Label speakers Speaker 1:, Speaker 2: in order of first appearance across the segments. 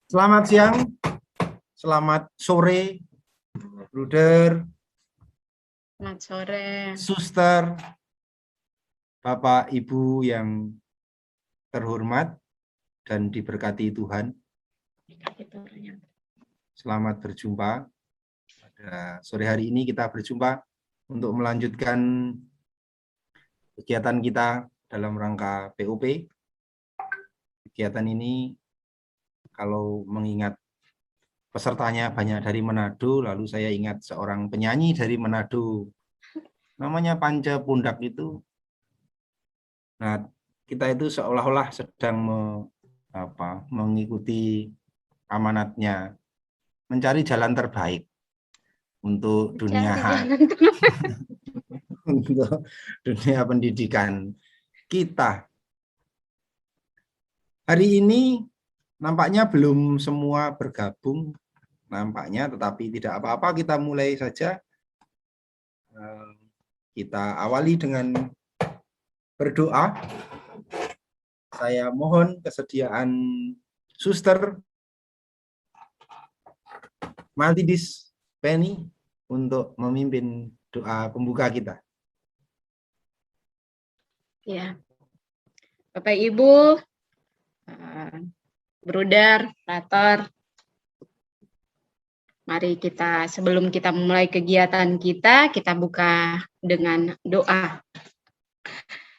Speaker 1: Selamat siang, selamat sore, Bruder,
Speaker 2: Selamat sore.
Speaker 1: Suster, Bapak Ibu yang terhormat dan diberkati Tuhan. Selamat berjumpa. Pada sore hari ini kita berjumpa untuk melanjutkan kegiatan kita dalam rangka POP. Kegiatan ini kalau mengingat pesertanya banyak dari Manado, lalu saya ingat seorang penyanyi dari Manado, namanya Panca Pundak itu. Nah, kita itu seolah-olah sedang mengikuti amanatnya, mencari jalan terbaik untuk dunia untuk dunia pendidikan kita. Hari ini nampaknya belum semua bergabung, nampaknya, tetapi tidak apa-apa, kita mulai saja. Kita awali dengan berdoa. Saya mohon kesediaan Suster Maltidis Penny untuk memimpin doa pembuka kita.
Speaker 2: Ya, Bapak Ibu, Bruder, Frater, mari kita sebelum kita memulai kegiatan kita buka dengan doa.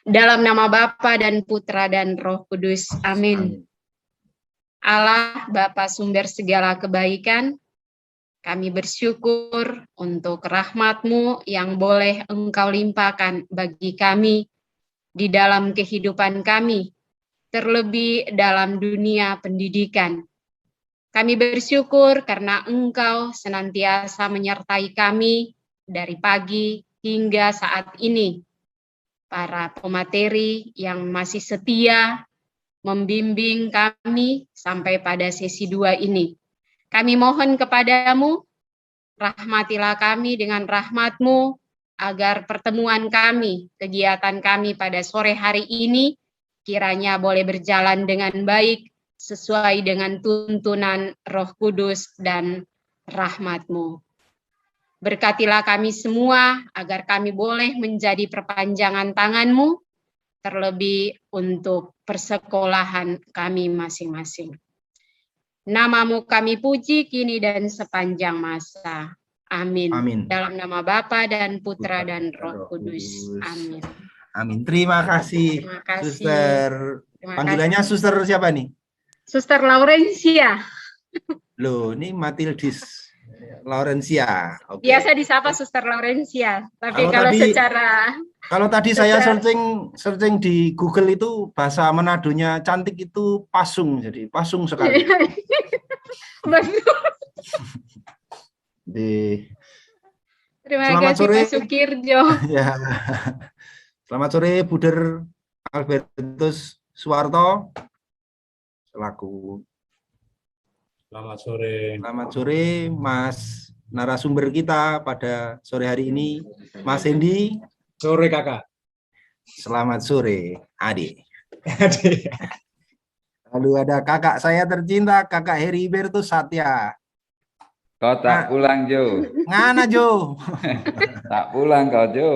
Speaker 2: Dalam nama Bapa dan Putra dan Roh Kudus, amin. Allah, Bapa sumber segala kebaikan, kami bersyukur untuk rahmat-Mu yang boleh Engkau limpahkan bagi kami di dalam kehidupan kami, terlebih dalam dunia pendidikan. Kami bersyukur karena Engkau senantiasa menyertai kami dari pagi hingga saat ini. Para pemateri yang masih setia membimbing kami sampai pada sesi 2 ini. Kami mohon kepadamu, rahmatilah kami dengan rahmat-Mu, agar pertemuan kami, kegiatan kami pada sore hari ini, kiranya boleh berjalan dengan baik, sesuai dengan tuntunan Roh Kudus dan rahmat-Mu. Berkatilah kami semua, agar kami boleh menjadi perpanjangan tangan-Mu, terlebih untuk persekolahan kami masing-masing. Nama-Mu kami puji kini dan sepanjang masa. Amin.
Speaker 1: Amin.
Speaker 2: Dalam nama Bapa dan Putra dan Roh Kudus. Amin.
Speaker 1: Amin. Terima kasih, Suster. Panggilannya Suster siapa nih?
Speaker 2: Suster Laurencia.
Speaker 1: Loh, ini Matildis Laurencia. Okay.
Speaker 2: Biasa disapa Suster Laurencia. Tapi kalau secara...
Speaker 1: Kalau tadi saya searching di Google itu bahasa Manadonya cantik itu pasung, jadi pasung sekali.
Speaker 2: Terima kasih sore, Pak Sukirjo.
Speaker 1: Ya. Selamat sore, Bruder Albertus Suwarto selaku.
Speaker 3: Selamat sore.
Speaker 1: Selamat sore, Mas narasumber kita pada sore hari ini, Mas Hendy.
Speaker 3: Sore, Kakak.
Speaker 1: Selamat sore, Adik. Lalu ada kakak saya tercinta, Kakak Heribertus Satya.
Speaker 4: Kau tak pulang, Jo.
Speaker 1: Ngana, Jo?
Speaker 4: Tak pulang kau, Jo.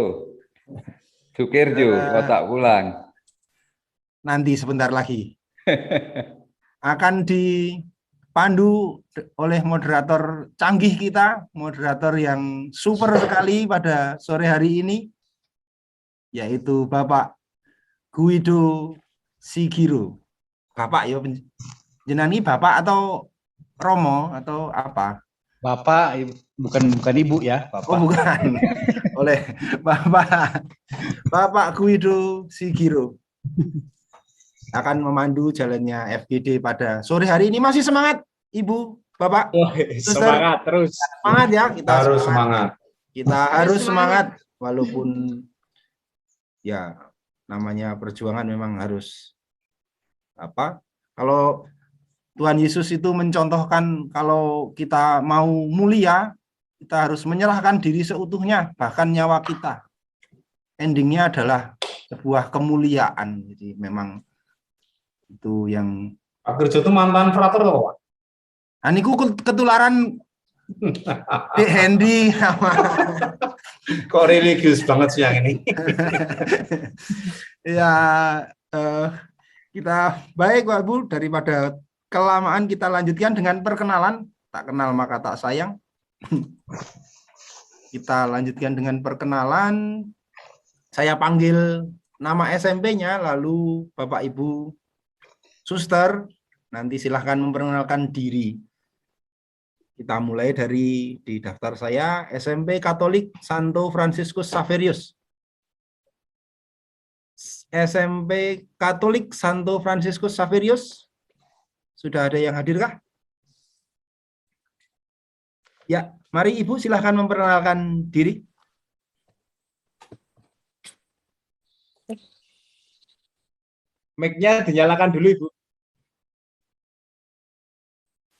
Speaker 4: Sukir, Jo, kau tak pulang.
Speaker 1: Nanti sebentar lagi. Akan dipandu oleh moderator canggih kita, moderator yang super sekali pada sore hari ini, yaitu Bapak Guido Sigiro. Bapak, ya, jenengan Bapak atau Romo atau apa?
Speaker 3: Bapak, bukan Ibu ya, Bapak.
Speaker 1: Oh, bukan. Oleh Bapak Guido Sigiro akan memandu jalannya FGD pada sore hari ini. Masih semangat, Ibu, Bapak?
Speaker 3: Oh, semangat terus.
Speaker 1: Semangat ya, kita
Speaker 3: harus semangat.
Speaker 1: Kita harus semangat, walaupun ya namanya perjuangan memang harus kalau Tuhan Yesus itu mencontohkan kalau kita mau mulia, kita harus menyerahkan diri seutuhnya, bahkan nyawa kita. Endingnya adalah sebuah kemuliaan. Jadi memang itu yang...
Speaker 3: Pak Gerjo itu mantan frater loh, Pak.
Speaker 1: Aniku ketularan Dek Hendy sama
Speaker 3: Kok religius banget sih yang ini?
Speaker 1: ya kita baik Pak Bu, daripada kelamaan kita lanjutkan dengan perkenalan. Tak kenal maka tak sayang. Kita lanjutkan dengan perkenalan. Saya panggil nama SMP-nya, lalu Bapak Ibu Suster nanti silahkan memperkenalkan diri. Kita mulai dari di daftar saya, SMP Katolik Santo Fransiskus Xaverius. SMP Katolik Santo Fransiskus Xaverius. Sudah ada yang hadirkah? Ya, mari Ibu silahkan memperkenalkan diri.
Speaker 3: Mic-nya dinyalakan dulu, Ibu.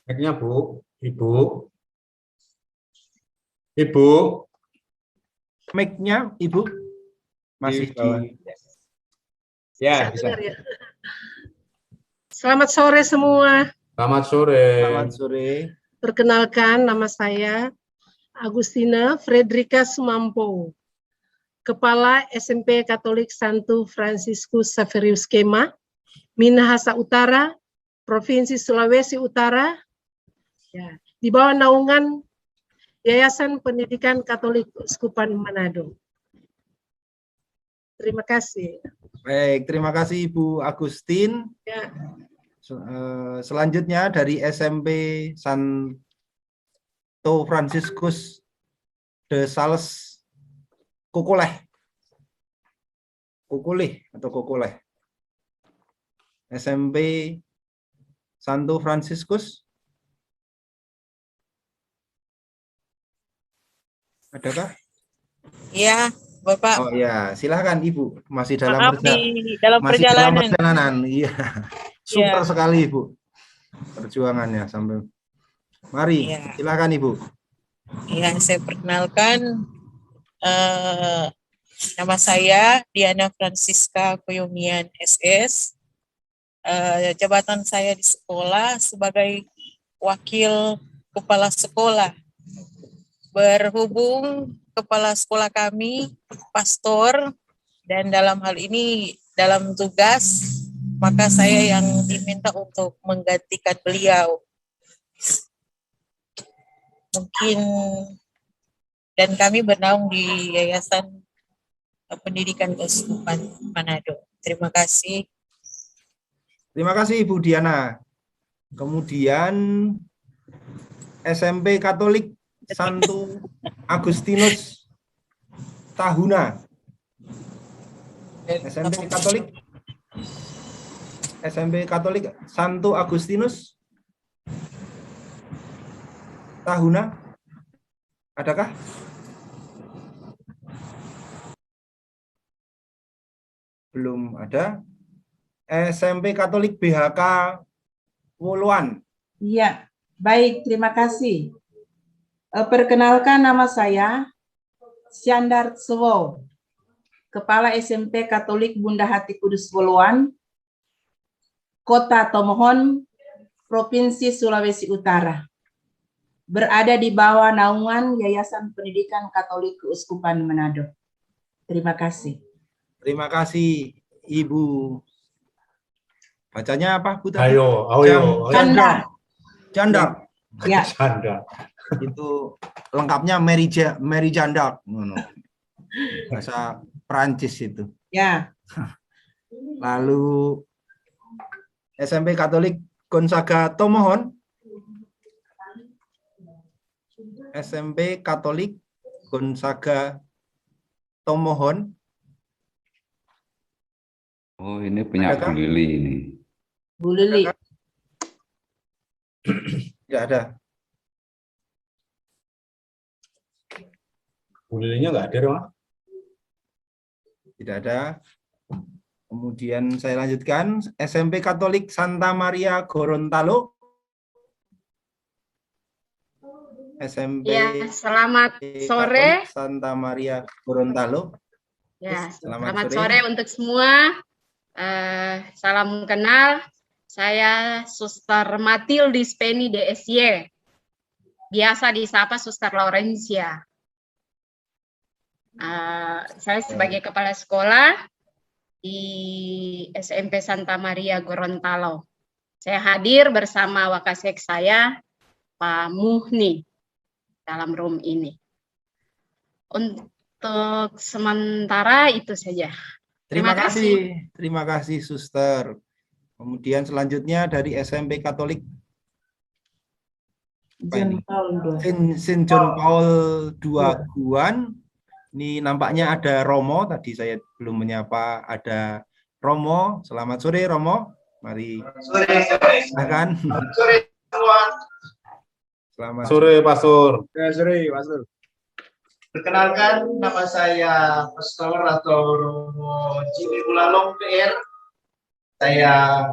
Speaker 3: Mic-nya, Bu. Ibu. Ibu.
Speaker 1: Mic-nya Ibu masih di...
Speaker 3: Ya, bisa.
Speaker 5: Selamat sore semua.
Speaker 3: Selamat sore.
Speaker 1: Selamat sore.
Speaker 5: Perkenalkan, nama saya Agustina Fredrika Sumampo, Kepala SMP Katolik Santo Fransiskus Xaverius Kema, Minahasa Utara, Provinsi Sulawesi Utara, ya, di bawah naungan Yayasan Pendidikan Katolik Uskupan Manado. Terima kasih.
Speaker 1: Baik, terima kasih Ibu Agustin.
Speaker 5: Ya.
Speaker 1: Selanjutnya dari SMP Santo Fransiskus de Sales Kokoleh. Kokoleh atau Kokoleh. SMP Santo Fransiskus. Adakah?
Speaker 6: Iya, Bapak.
Speaker 1: Oh ya, silahkan Ibu. Masih dalam
Speaker 6: Maaf dalam
Speaker 1: masih dalam
Speaker 6: perjalanan.
Speaker 1: perjalanan. Iya. Super
Speaker 6: Iya.
Speaker 1: sekali Ibu. Perjuangannya sampai. Mari,
Speaker 6: Iya.
Speaker 1: silahkan Ibu.
Speaker 6: Iya, saya perkenalkan nama saya Diana Francisca Koyomian SS. Jabatan saya di sekolah sebagai wakil kepala sekolah. Berhubung kepala sekolah kami pastor, dan dalam hal ini dalam tugas, maka saya yang diminta untuk menggantikan beliau. Mungkin, dan kami bernaung di Yayasan Pendidikan Keuskupan Manado. Terima kasih.
Speaker 1: Terima kasih Ibu Diana. Kemudian SMP Katolik Santo Agustinus Tahuna. SMP Katolik Santo Agustinus Tahuna. Adakah? Belum ada. SMP Katolik BHK Woluan.
Speaker 7: Iya, baik, terima kasih. Perkenalkan, nama saya Syandar Suwo, Kepala SMP Katolik Bunda Hati Kudus Woluan, Kota Tomohon, Provinsi Sulawesi Utara. Berada di bawah naungan Yayasan Pendidikan Katolik Keuskupan Manado. Terima kasih.
Speaker 1: Terima kasih Ibu. Bacanya apa, Bu?
Speaker 3: Ayo.
Speaker 7: Canda.
Speaker 1: Janda.
Speaker 7: Ya.
Speaker 3: Canda.
Speaker 1: Itu lengkapnya Mary Janda. Bahasa Perancis itu.
Speaker 7: Ya.
Speaker 1: Lalu SMP Katolik Gonzaga Tomohon. SMP Katolik Gonzaga Tomohon.
Speaker 4: Oh, ini punya Bu Lili ini.
Speaker 7: Bu Lili.
Speaker 1: Tidak ada.
Speaker 3: Bu Lilinya nggak ada, Mak.
Speaker 1: Tidak ada. Kemudian saya lanjutkan. SMP Katolik Santa Maria Gorontalo. SMP
Speaker 2: Ya, selamat sore.
Speaker 1: Katolik Santa Maria Gorontalo.
Speaker 2: Ya,
Speaker 1: Selamat
Speaker 2: selamat
Speaker 1: sore
Speaker 2: sore untuk semua. Salam kenal. Saya Suster Matildis Penny DSY. Biasa disapa Suster Laurencia. Saya sebagai kepala sekolah di SMP Santa Maria Gorontalo. Saya hadir bersama wakasek saya, Pak Muhni, dalam room ini. Untuk sementara itu saja.
Speaker 1: Terima kasih Suster. Kemudian selanjutnya dari SMP Katolik Saint John Paul II Guan. Ini nampaknya ada Romo, tadi saya belum menyapa, ada Romo. Selamat sore Romo, mari. Silakan.
Speaker 8: Sore semua.
Speaker 1: Selamat
Speaker 3: Sore, Pastor.
Speaker 8: Sore, Pastor. Perkenalkan, nama saya Pastor atau Romo Jimmy Bulalong PR. Saya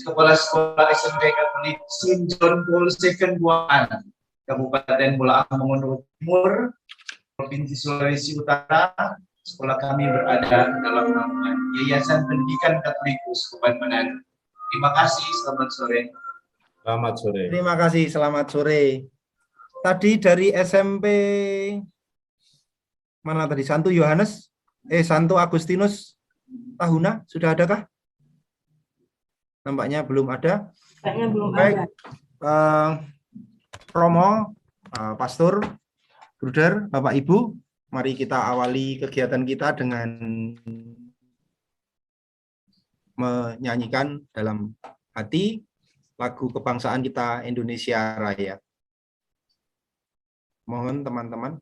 Speaker 8: Kepala Sekolah SMP Katolik Saint John Paul II Guan, Kabupaten Bulaang Mongondo Timur, Provinsi Sulawesi Utara. Sekolah kami berada dalam naungan Yayasan Pendidikan Katolikus Kabupaten Manado. Terima kasih, selamat sore.
Speaker 3: Selamat sore.
Speaker 1: Terima kasih, selamat sore. Tadi dari SMP mana tadi? Santo Agustinus Tahuna, sudah adakah? Nampaknya belum ada.
Speaker 7: Kayaknya belum
Speaker 1: Baik,
Speaker 7: ada.
Speaker 1: Romo, Pastor, Bruder, Bapak Ibu, mari kita awali kegiatan kita dengan menyanyikan dalam hati lagu kebangsaan kita Indonesia Raya. Mohon teman-teman.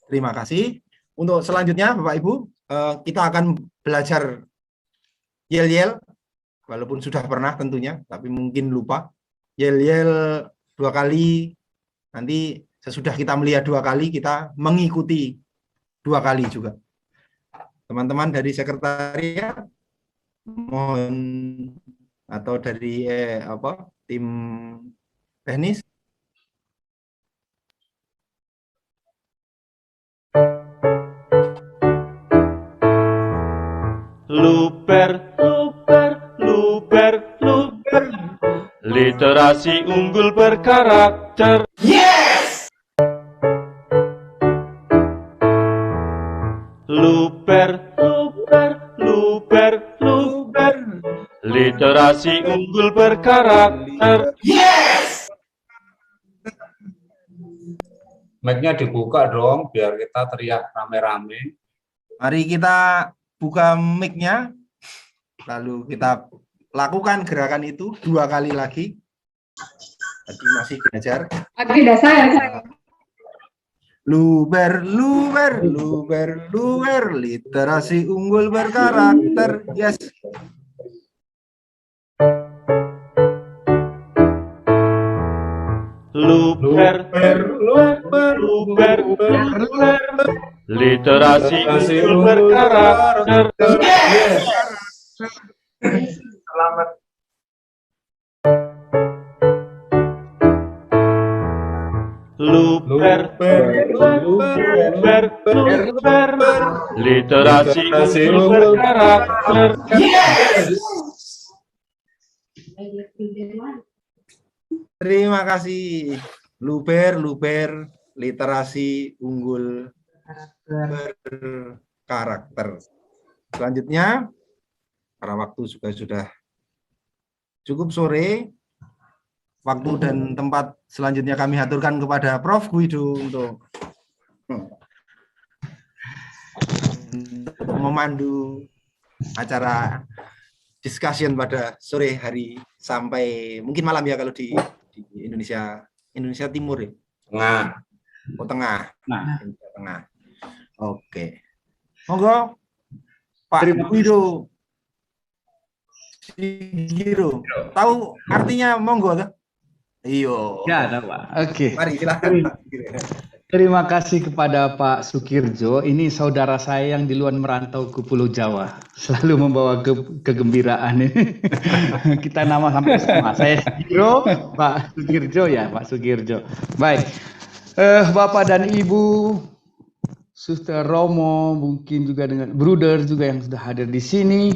Speaker 1: Terima kasih. Untuk selanjutnya, Bapak Ibu, kita akan belajar yel-yel, walaupun sudah pernah tentunya, tapi mungkin lupa. Yel-yel 2 kali, nanti sesudah kita melihat 2 kali, kita mengikuti 2 kali juga. Teman-teman dari sekretariat, mohon, atau dari tim teknis.
Speaker 9: Luper, luper, luper, luper. Literasi unggul berkarakter.
Speaker 8: Yes!
Speaker 9: Luper, luper, luper, luper. Literasi unggul berkarakter.
Speaker 8: Yes!
Speaker 3: Mic-nya dibuka dong, biar kita teriak rame-rame.
Speaker 1: Mari kita buka mic-nya, lalu kita lakukan gerakan itu 2 kali lagi. Tadi masih belajar. Luber, luber, luber, luber, literasi unggul berkarakter. Yes.
Speaker 9: Luber, luber, luber, literasi unggul berkarakter.
Speaker 3: Yes.
Speaker 8: Selamat.
Speaker 9: Luber, luber, luber, literasi unggul berkarakter.
Speaker 3: Yes.
Speaker 1: Terima kasih. Luber, luber, literasi unggul berkarakter. Selanjutnya, karena waktu juga sudah cukup sore, waktu dan tempat selanjutnya kami aturkan kepada Prof. Guido untuk memandu acara discussion pada sore hari sampai mungkin malam ya kalau di Indonesia Timur ya.
Speaker 3: Tengah.
Speaker 1: Oh, tengah.
Speaker 9: Nah,
Speaker 1: Indonesia tengah. Oke. Monggo Pak
Speaker 9: Terima kasih.
Speaker 1: Guido Sigiro. Tahu artinya monggo kan? Iyo.
Speaker 10: Ya, ada Pak. Oke.
Speaker 1: Mari silakan.
Speaker 10: Terima kasih kepada Pak Sukirjo. Ini saudara saya yang di luar merantau ke Pulau Jawa. Selalu membawa kegembiraan ini. Kita nama sampai sama. Saya Sukirjo, Pak Sukirjo ya, Pak Sukirjo. Baik. Bapak dan Ibu, Suster Romo, mungkin juga dengan Bruder juga yang sudah hadir di sini.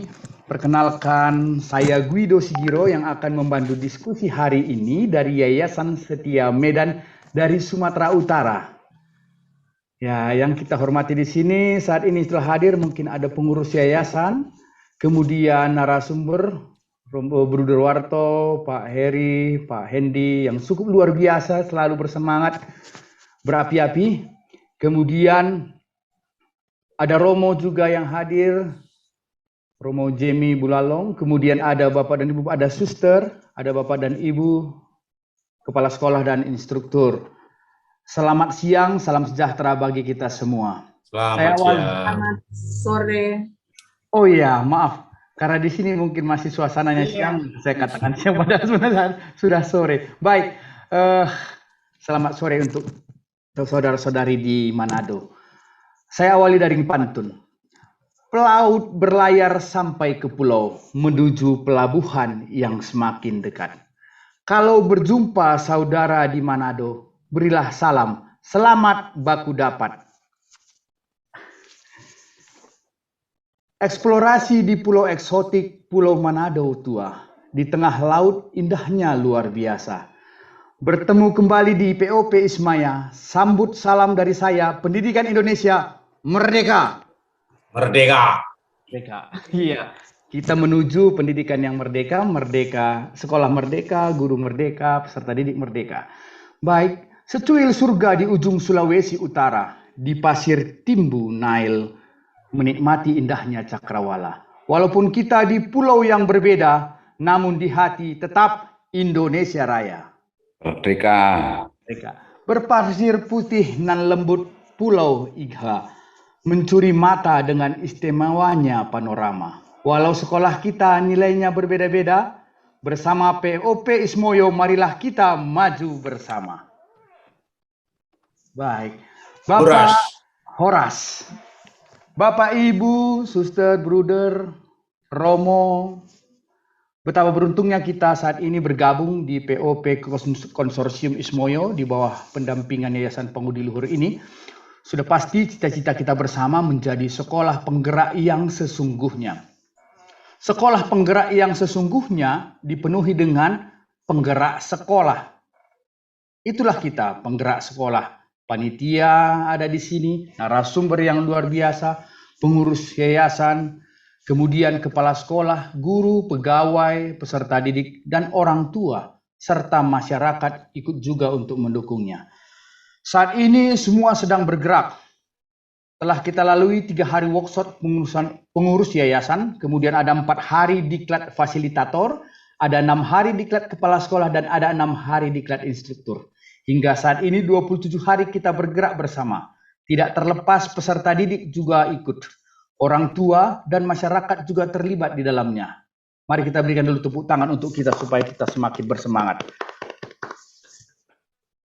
Speaker 10: Perkenalkan, saya Guido Sigiro yang akan membantu diskusi hari ini dari Yayasan Setia Medan dari Sumatera Utara. Ya, yang kita hormati di sini saat ini setelah hadir mungkin ada pengurus yayasan, kemudian narasumber Bruder Warto, Pak Heri, Pak Hendi yang cukup luar biasa, selalu bersemangat, berapi-api. Kemudian ada Romo juga yang hadir, Romo Jemi Bulalong. Kemudian ada Bapak dan Ibu, ada Suster, ada Bapak dan Ibu, Kepala Sekolah dan Instruktur. Selamat siang, salam sejahtera bagi kita semua.
Speaker 3: Selamat siang.
Speaker 7: Selamat sore.
Speaker 10: Oh iya, maaf. Karena di sini mungkin masih suasananya siang, saya katakan siang padahal sebenarnya sudah sore. Baik, selamat sore untuk saudara-saudari di Manado. Saya awali dari pantun. Pelaut berlayar sampai ke pulau, menuju pelabuhan yang semakin dekat. Kalau berjumpa saudara di Manado, berilah salam, selamat baku dapat. Eksplorasi di pulau eksotik Pulau Manado tua, di tengah laut indahnya luar biasa. Bertemu kembali di POP Ismaya, sambut salam dari saya, Pendidikan Indonesia Merdeka.
Speaker 3: Merdeka.
Speaker 10: Merdeka. Iya, kita menuju pendidikan yang merdeka, merdeka, sekolah merdeka, guru merdeka, peserta didik merdeka. Baik, secuil surga di ujung Sulawesi Utara, di pasir Timbu Nile, menikmati indahnya cakrawala. Walaupun kita di pulau yang berbeda, namun di hati tetap Indonesia Raya.
Speaker 4: Merdeka.
Speaker 10: Merdeka. Berpasir putih nan lembut Pulau Igha, mencuri mata dengan istimewanya panorama. Walau sekolah kita nilainya berbeda-beda, bersama POP Ismoyo marilah kita maju bersama. Baik, Bapak Horas, Bapak Ibu, Suster, Bruder, Romo, betapa beruntungnya kita saat ini bergabung di POP Konsorsium Ismoyo di bawah pendampingan Yayasan Pengudi Luhur ini. Sudah pasti cita-cita kita bersama menjadi sekolah penggerak yang sesungguhnya. Sekolah penggerak yang sesungguhnya dipenuhi dengan penggerak sekolah. Itulah kita, penggerak sekolah. Panitia ada di sini, narasumber yang luar biasa, pengurus yayasan, kemudian kepala sekolah, guru, pegawai, peserta didik, dan orang tua, serta masyarakat ikut juga untuk mendukungnya. Saat ini semua sedang bergerak. Telah kita lalui 3 hari workshop pengurus yayasan, kemudian ada 4 hari diklat fasilitator, ada 6 hari diklat kepala sekolah, dan ada 6 hari diklat instruktur. Hingga saat ini 27 hari kita bergerak bersama. Tidak terlepas peserta didik juga ikut. Orang tua dan masyarakat juga terlibat di dalamnya. Mari kita berikan dulu tepuk tangan untuk kita supaya kita semakin bersemangat.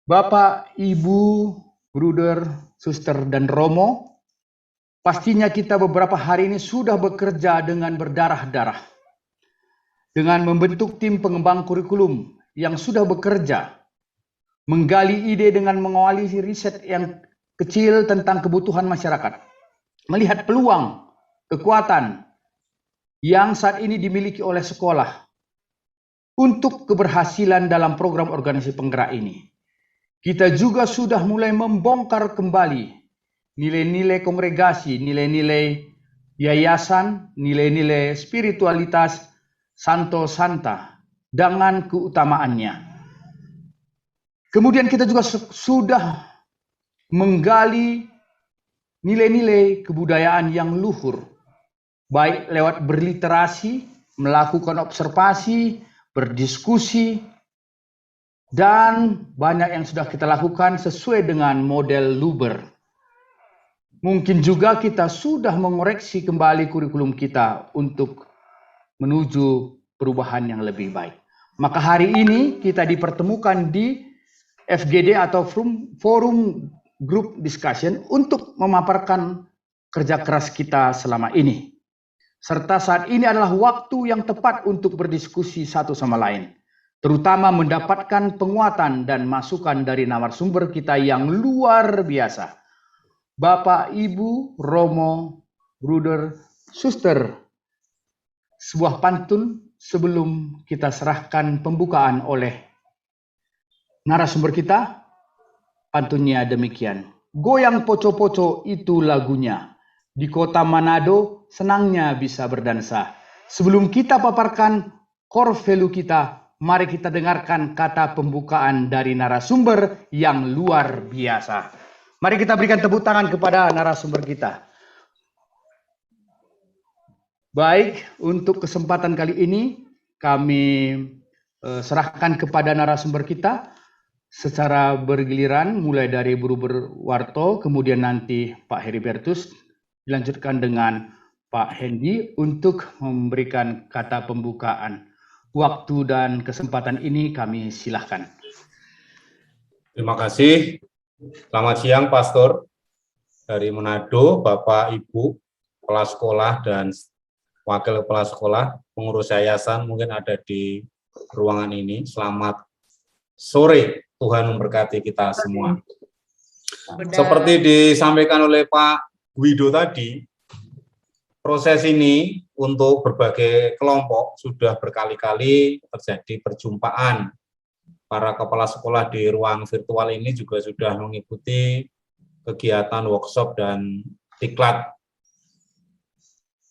Speaker 10: Bapak, Ibu, Bruder, Suster, dan Romo, pastinya kita beberapa hari ini sudah bekerja dengan berdarah-darah. Dengan membentuk tim pengembang kurikulum yang sudah bekerja, menggali ide dengan mengawali riset yang kecil tentang kebutuhan masyarakat, melihat peluang, kekuatan yang saat ini dimiliki oleh sekolah untuk keberhasilan dalam program organisasi penggerak ini. Kita juga sudah mulai membongkar kembali nilai-nilai kongregasi, nilai-nilai yayasan, nilai-nilai spiritualitas Santo Santa dengan keutamaannya. Kemudian kita juga sudah menggali nilai-nilai kebudayaan yang luhur, baik lewat berliterasi, melakukan observasi, berdiskusi, dan banyak yang sudah kita lakukan sesuai dengan model Luber. Mungkin juga kita sudah mengoreksi kembali kurikulum kita untuk menuju perubahan yang lebih baik. Maka hari ini kita dipertemukan di FGD atau Forum Group Discussion untuk memaparkan kerja keras kita selama ini. Serta saat ini adalah waktu yang tepat untuk berdiskusi satu sama lain. Terutama mendapatkan penguatan dan masukan dari narasumber kita yang luar biasa. Bapak, Ibu, Romo, Bruder, Suster, sebuah pantun sebelum kita serahkan pembukaan oleh narasumber kita. Pantunnya demikian. Goyang poco-poco itu lagunya. Di kota Manado senangnya bisa berdansa. Sebelum kita paparkan core value kita, mari kita dengarkan kata pembukaan dari narasumber yang luar biasa. Mari kita berikan tepuk tangan kepada narasumber kita. Baik, untuk kesempatan kali ini kami serahkan kepada narasumber kita secara bergiliran, mulai dari Bruder Warto, kemudian nanti Pak Heribertus, dilanjutkan dengan Pak Hendy untuk memberikan kata pembukaan. Waktu dan kesempatan ini kami silahkan.
Speaker 3: Terima kasih. Selamat siang, Pastor dari Manado, Bapak, Ibu, kepala sekolah, dan wakil kepala sekolah, pengurus yayasan mungkin ada di ruangan ini. Selamat sore, Tuhan memberkati kita semua. Seperti disampaikan oleh Pak Guido tadi, proses ini untuk berbagai kelompok sudah berkali-kali terjadi perjumpaan. Para kepala sekolah di ruang virtual ini juga sudah mengikuti kegiatan workshop dan diklat.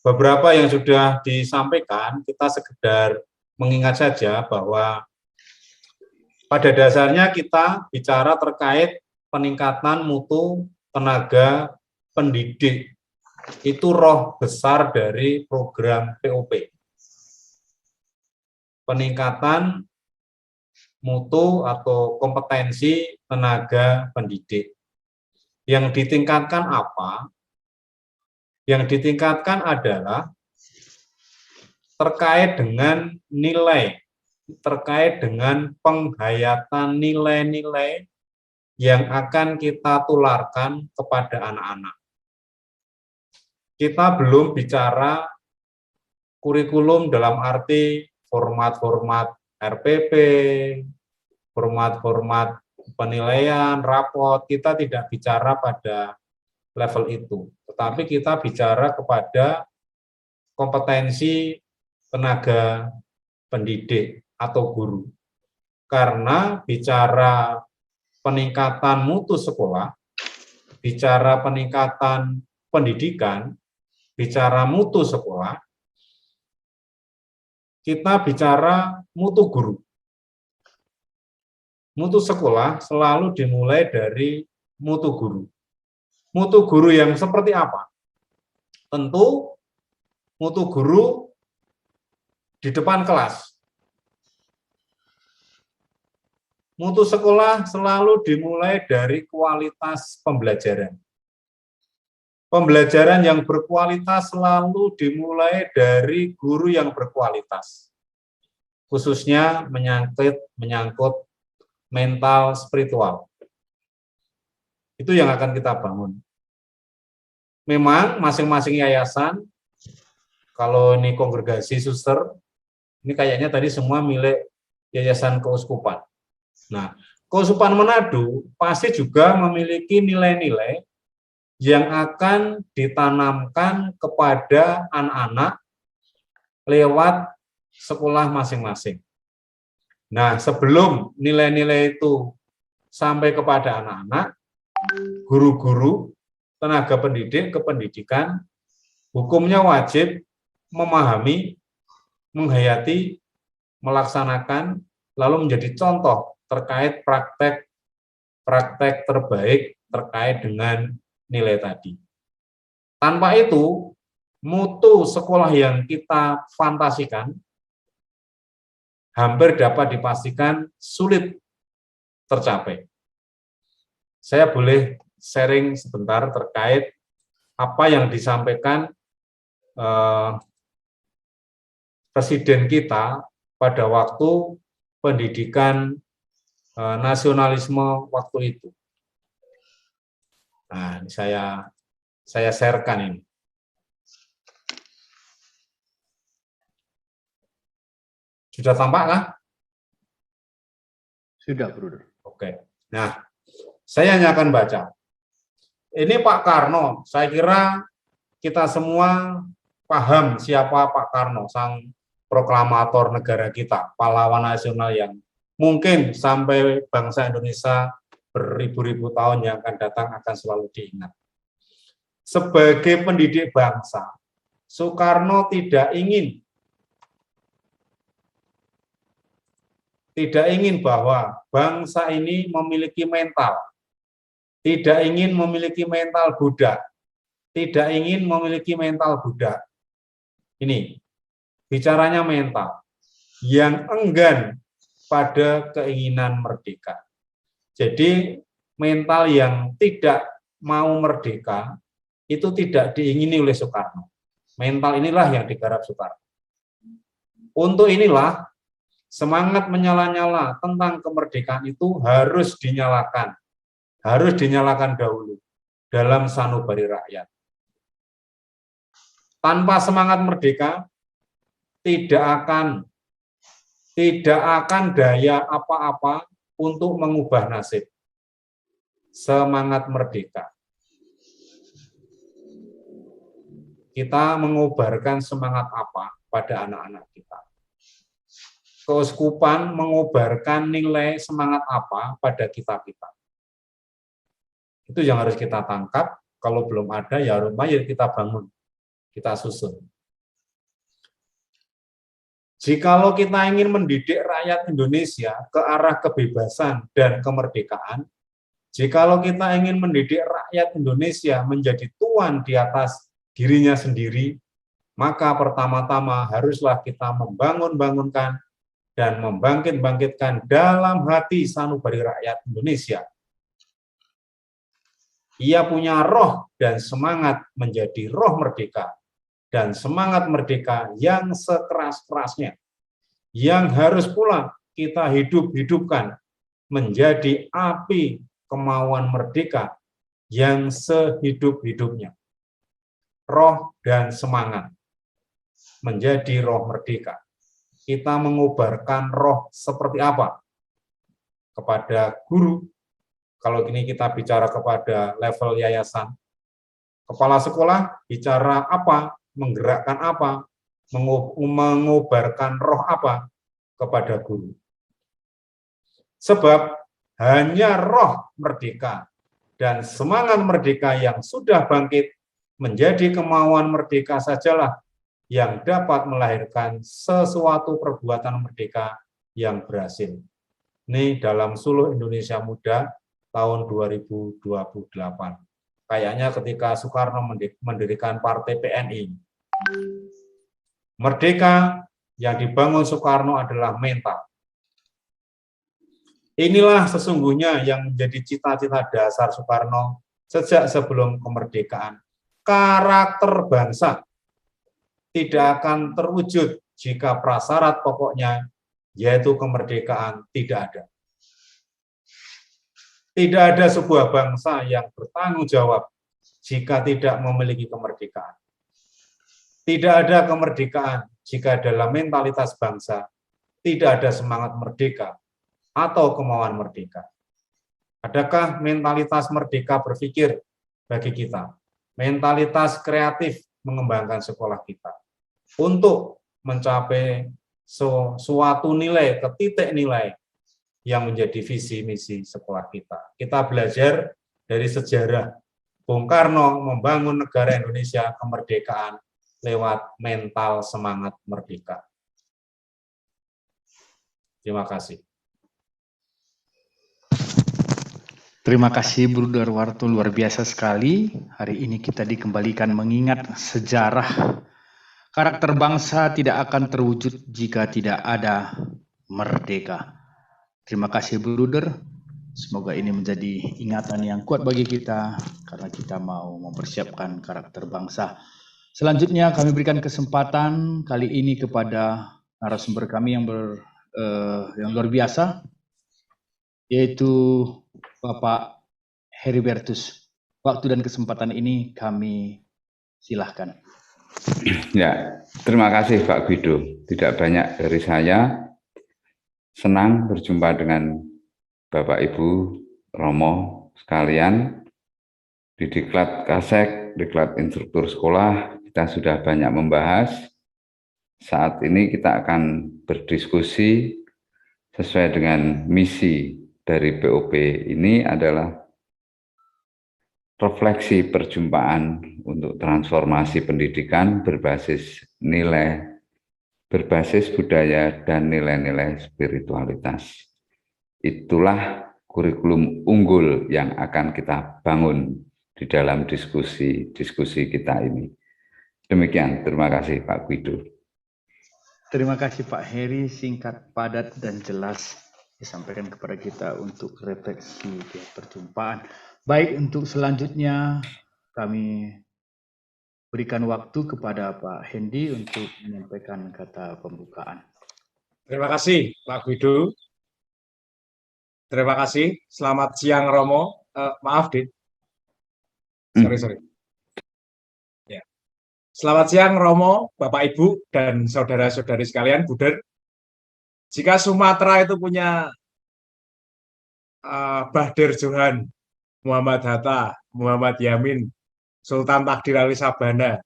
Speaker 3: Beberapa yang sudah disampaikan, kita sekedar mengingat saja bahwa pada dasarnya kita bicara terkait peningkatan mutu tenaga pendidik. Itu roh besar dari program POP. Peningkatan mutu atau kompetensi tenaga pendidik. Yang ditingkatkan apa? Yang ditingkatkan adalah terkait dengan nilai, terkait dengan penghayatan nilai-nilai yang akan kita tularkan kepada anak-anak. Kita belum bicara kurikulum dalam arti format-format RPP, format-format penilaian, rapot, kita tidak bicara pada level itu. Tetapi kita bicara kepada kompetensi tenaga pendidik atau guru. Karena bicara peningkatan mutu sekolah, bicara peningkatan pendidikan, bicara mutu sekolah, kita bicara mutu guru. Mutu sekolah selalu dimulai dari mutu guru. Mutu guru yang seperti apa? Tentu mutu guru di depan kelas. mutu sekolah selalu dimulai dari kualitas pembelajaran. Pembelajaran yang berkualitas selalu dimulai dari guru yang berkualitas. Khususnya menyangkut mental spiritual. Itu yang akan kita bangun. Memang masing-masing yayasan, kalau ini kongregasi suster, ini kayaknya tadi semua milik Yayasan Keuskupan. Nah, Keuskupan Manado pasti juga memiliki nilai-nilai yang akan ditanamkan kepada anak-anak lewat sekolah masing-masing. Nah, sebelum nilai-nilai itu sampai kepada anak-anak, guru-guru, tenaga pendidik, kependidikan, hukumnya wajib memahami, menghayati, melaksanakan, lalu menjadi contoh terkait praktek terbaik terkait dengan nilai tadi. Tanpa itu, mutu sekolah yang kita fantasikan hampir dapat dipastikan sulit tercapai. Saya boleh sharing sebentar terkait apa yang disampaikan Presiden kita pada waktu pendidikan nasionalisme waktu itu. Nah, ini saya sharekan ini. Sudah tampak kah?
Speaker 10: Sudah, Bruder.
Speaker 3: Oke. Nah, saya hanya akan baca. Ini Pak Karno. Saya kira kita semua paham siapa Pak Karno, sang proklamator negara kita, pahlawan nasional yang mungkin sampai bangsa Indonesia beribu-ribu tahun yang akan datang akan selalu diingat. Sebagai pendidik bangsa, Soekarno tidak ingin bahwa bangsa ini memiliki mental, tidak ingin memiliki mental budak, tidak ingin memiliki mental budak. Ini bicaranya mental yang enggan pada keinginan merdeka. Jadi mental yang tidak mau merdeka itu tidak diingini oleh Soekarno. Mental inilah yang digarap Soekarno. Untuk inilah semangat menyala-nyala tentang kemerdekaan itu harus dinyalakan dahulu dalam sanubari rakyat. Tanpa semangat merdeka tidak akan daya apa-apa untuk mengubah nasib. Semangat merdeka. Kita mengobarkan semangat apa pada anak-anak kita? Keuskupan mengobarkan nilai semangat apa pada kita-kita? Itu yang harus kita tangkap. Kalau belum ada, ya mari kita bangun, kita susun. Jikalau kita ingin mendidik rakyat Indonesia ke arah kebebasan dan kemerdekaan, jikalau kita ingin mendidik rakyat Indonesia menjadi tuan di atas dirinya sendiri, maka pertama-tama haruslah kita membangun-bangunkan dan membangkit-bangkitkan dalam hati sanubari rakyat Indonesia. Ia punya roh dan semangat menjadi roh merdeka, dan semangat merdeka yang sekeras-kerasnya, yang harus pula kita hidupkan menjadi api kemauan merdeka yang sehidup-hidupnya. Roh dan semangat menjadi roh merdeka. Kita mengobarkan roh seperti apa? Kepada guru, kalau ini kita bicara kepada level yayasan, kepala sekolah bicara apa? Menggerakkan apa, mengobarkan roh apa kepada guru. Sebab hanya roh merdeka dan semangat merdeka yang sudah bangkit menjadi kemauan merdeka sajalah yang dapat melahirkan sesuatu perbuatan merdeka yang berhasil. Ini dalam Suluh Indonesia Muda tahun 2028. Kayaknya ketika Soekarno mendirikan Partai PNI, merdeka yang dibangun Soekarno adalah mental. Inilah sesungguhnya yang menjadi cita-cita dasar Soekarno sejak sebelum kemerdekaan. Karakter bangsa tidak akan terwujud jika prasyarat pokoknya, yaitu kemerdekaan, tidak ada. Tidak ada sebuah bangsa yang bertanggung jawab jika tidak memiliki kemerdekaan. Tidak ada kemerdekaan jika dalam mentalitas bangsa tidak ada semangat merdeka atau kemauan merdeka. Adakah mentalitas merdeka berpikir bagi kita? Mentalitas kreatif mengembangkan sekolah kita untuk mencapai suatu nilai ke titik nilai yang menjadi visi misi sekolah kita. Kita belajar dari sejarah Bung Karno membangun negara Indonesia kemerdekaan lewat mental semangat merdeka. Terima kasih.
Speaker 10: Terima kasih Bro Darwarto, luar biasa sekali. Hari ini kita dikembalikan mengingat sejarah. Karakter bangsa tidak akan terwujud jika tidak ada merdeka. Terima kasih Bruder. Semoga ini menjadi ingatan yang kuat bagi kita karena kita mau mempersiapkan karakter bangsa. Selanjutnya kami berikan kesempatan kali ini kepada narasumber kami yang luar biasa, yaitu Bapak Heribertus. Waktu dan kesempatan ini kami silahkan.
Speaker 4: Ya, terima kasih Pak Guido. Tidak banyak dari saya. Senang berjumpa dengan Bapak Ibu Romo sekalian di Diklat Kasek, Diklat Instruktur Sekolah. Kita sudah banyak membahas. Saat ini kita akan berdiskusi sesuai dengan misi dari POP ini adalah refleksi perjumpaan untuk transformasi pendidikan berbasis nilai, berbasis budaya dan nilai-nilai spiritualitas. Itulah kurikulum unggul yang akan kita bangun di dalam diskusi kita ini. Demikian, terima kasih Pak Guido.
Speaker 10: Terima kasih Pak Heri, singkat, padat, dan jelas disampaikan kepada kita untuk refleksi perjumpaan. Baik, untuk selanjutnya kami berikan waktu kepada Pak Hendi untuk menyampaikan kata pembukaan.
Speaker 3: Terima kasih Pak Guido. Terima kasih. Selamat siang Romo. Maaf Dit. Sorry. Ya. Selamat siang Romo, Bapak Ibu dan saudara-saudari sekalian, Buder. Jika Sumatera itu punya Bahdir Johan, Muhammad Hatta, Muhammad Yamin, Sultan Takdir Ali Sabana,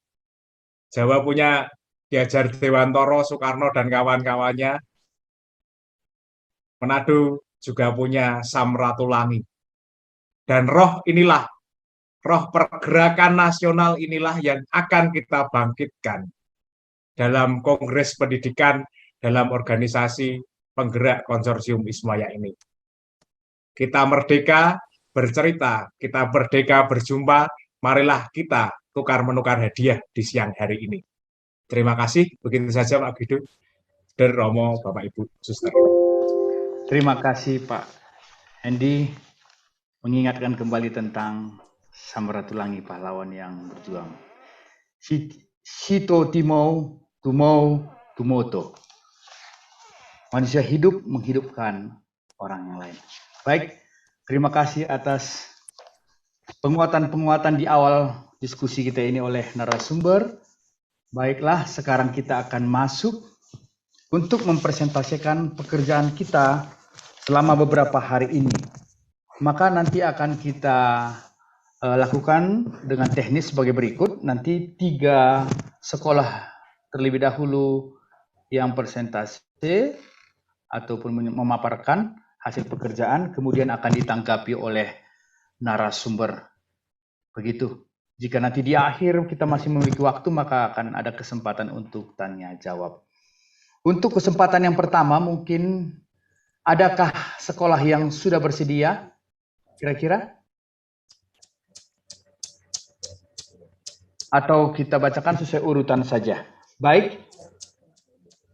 Speaker 3: Jawa punya Ki Hajar Dewantoro, Soekarno dan kawan-kawannya, Manado juga punya Samratulangi. Dan roh inilah, roh pergerakan nasional inilah yang akan kita bangkitkan dalam Kongres Pendidikan dalam organisasi penggerak konsorsium Ismaya ini. Kita merdeka bercerita, kita merdeka berjumpa, marilah kita tukar-menukar hadiah di siang hari ini. Terima kasih, begitu saja Pak Guido, dan Romo, Bapak Ibu, Suster.
Speaker 10: Terima kasih Pak Hendi, mengingatkan kembali tentang Samratulangi, pahlawan yang berjuang. Sito Timau, Tumau, Tumoto. Manusia hidup menghidupkan orang yang lain. Baik, terima kasih atas penguatan-penguatan di awal diskusi kita ini oleh narasumber. Baiklah, sekarang kita akan masuk untuk mempresentasikan pekerjaan kita selama beberapa hari ini. Maka nanti akan kita lakukan dengan teknis sebagai berikut. Nanti 3 sekolah terlebih dahulu yang presentasi ataupun memaparkan hasil pekerjaan, kemudian akan ditanggapi oleh narasumber. Begitu. Jika nanti di akhir kita masih memiliki waktu, maka akan ada kesempatan untuk tanya jawab. Untuk kesempatan yang pertama, mungkin adakah sekolah yang sudah bersedia? Kira-kira? Atau kita bacakan sesuai urutan saja? Baik.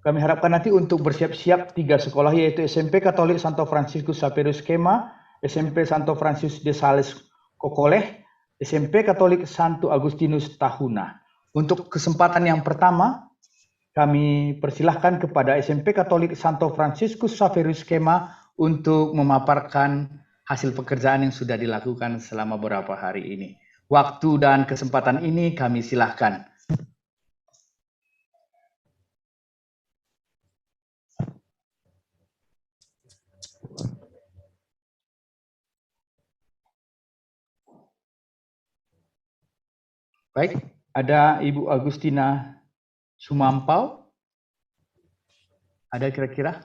Speaker 10: Kami harapkan nanti untuk bersiap-siap 3 sekolah, yaitu SMP Katolik Santo Franciscus Xaverius Kema, SMP Santo Francis de Sales Kokoleh, SMP Katolik Santo Agustinus Tahuna. Untuk kesempatan yang pertama, kami persilahkan kepada SMP Katolik Santo Franciscus Xaverius Kema untuk memaparkan hasil pekerjaan yang sudah dilakukan selama beberapa hari ini. Waktu dan kesempatan ini kami silahkan. Baik, ada Ibu Agustina Sumampau. Ada kira-kira?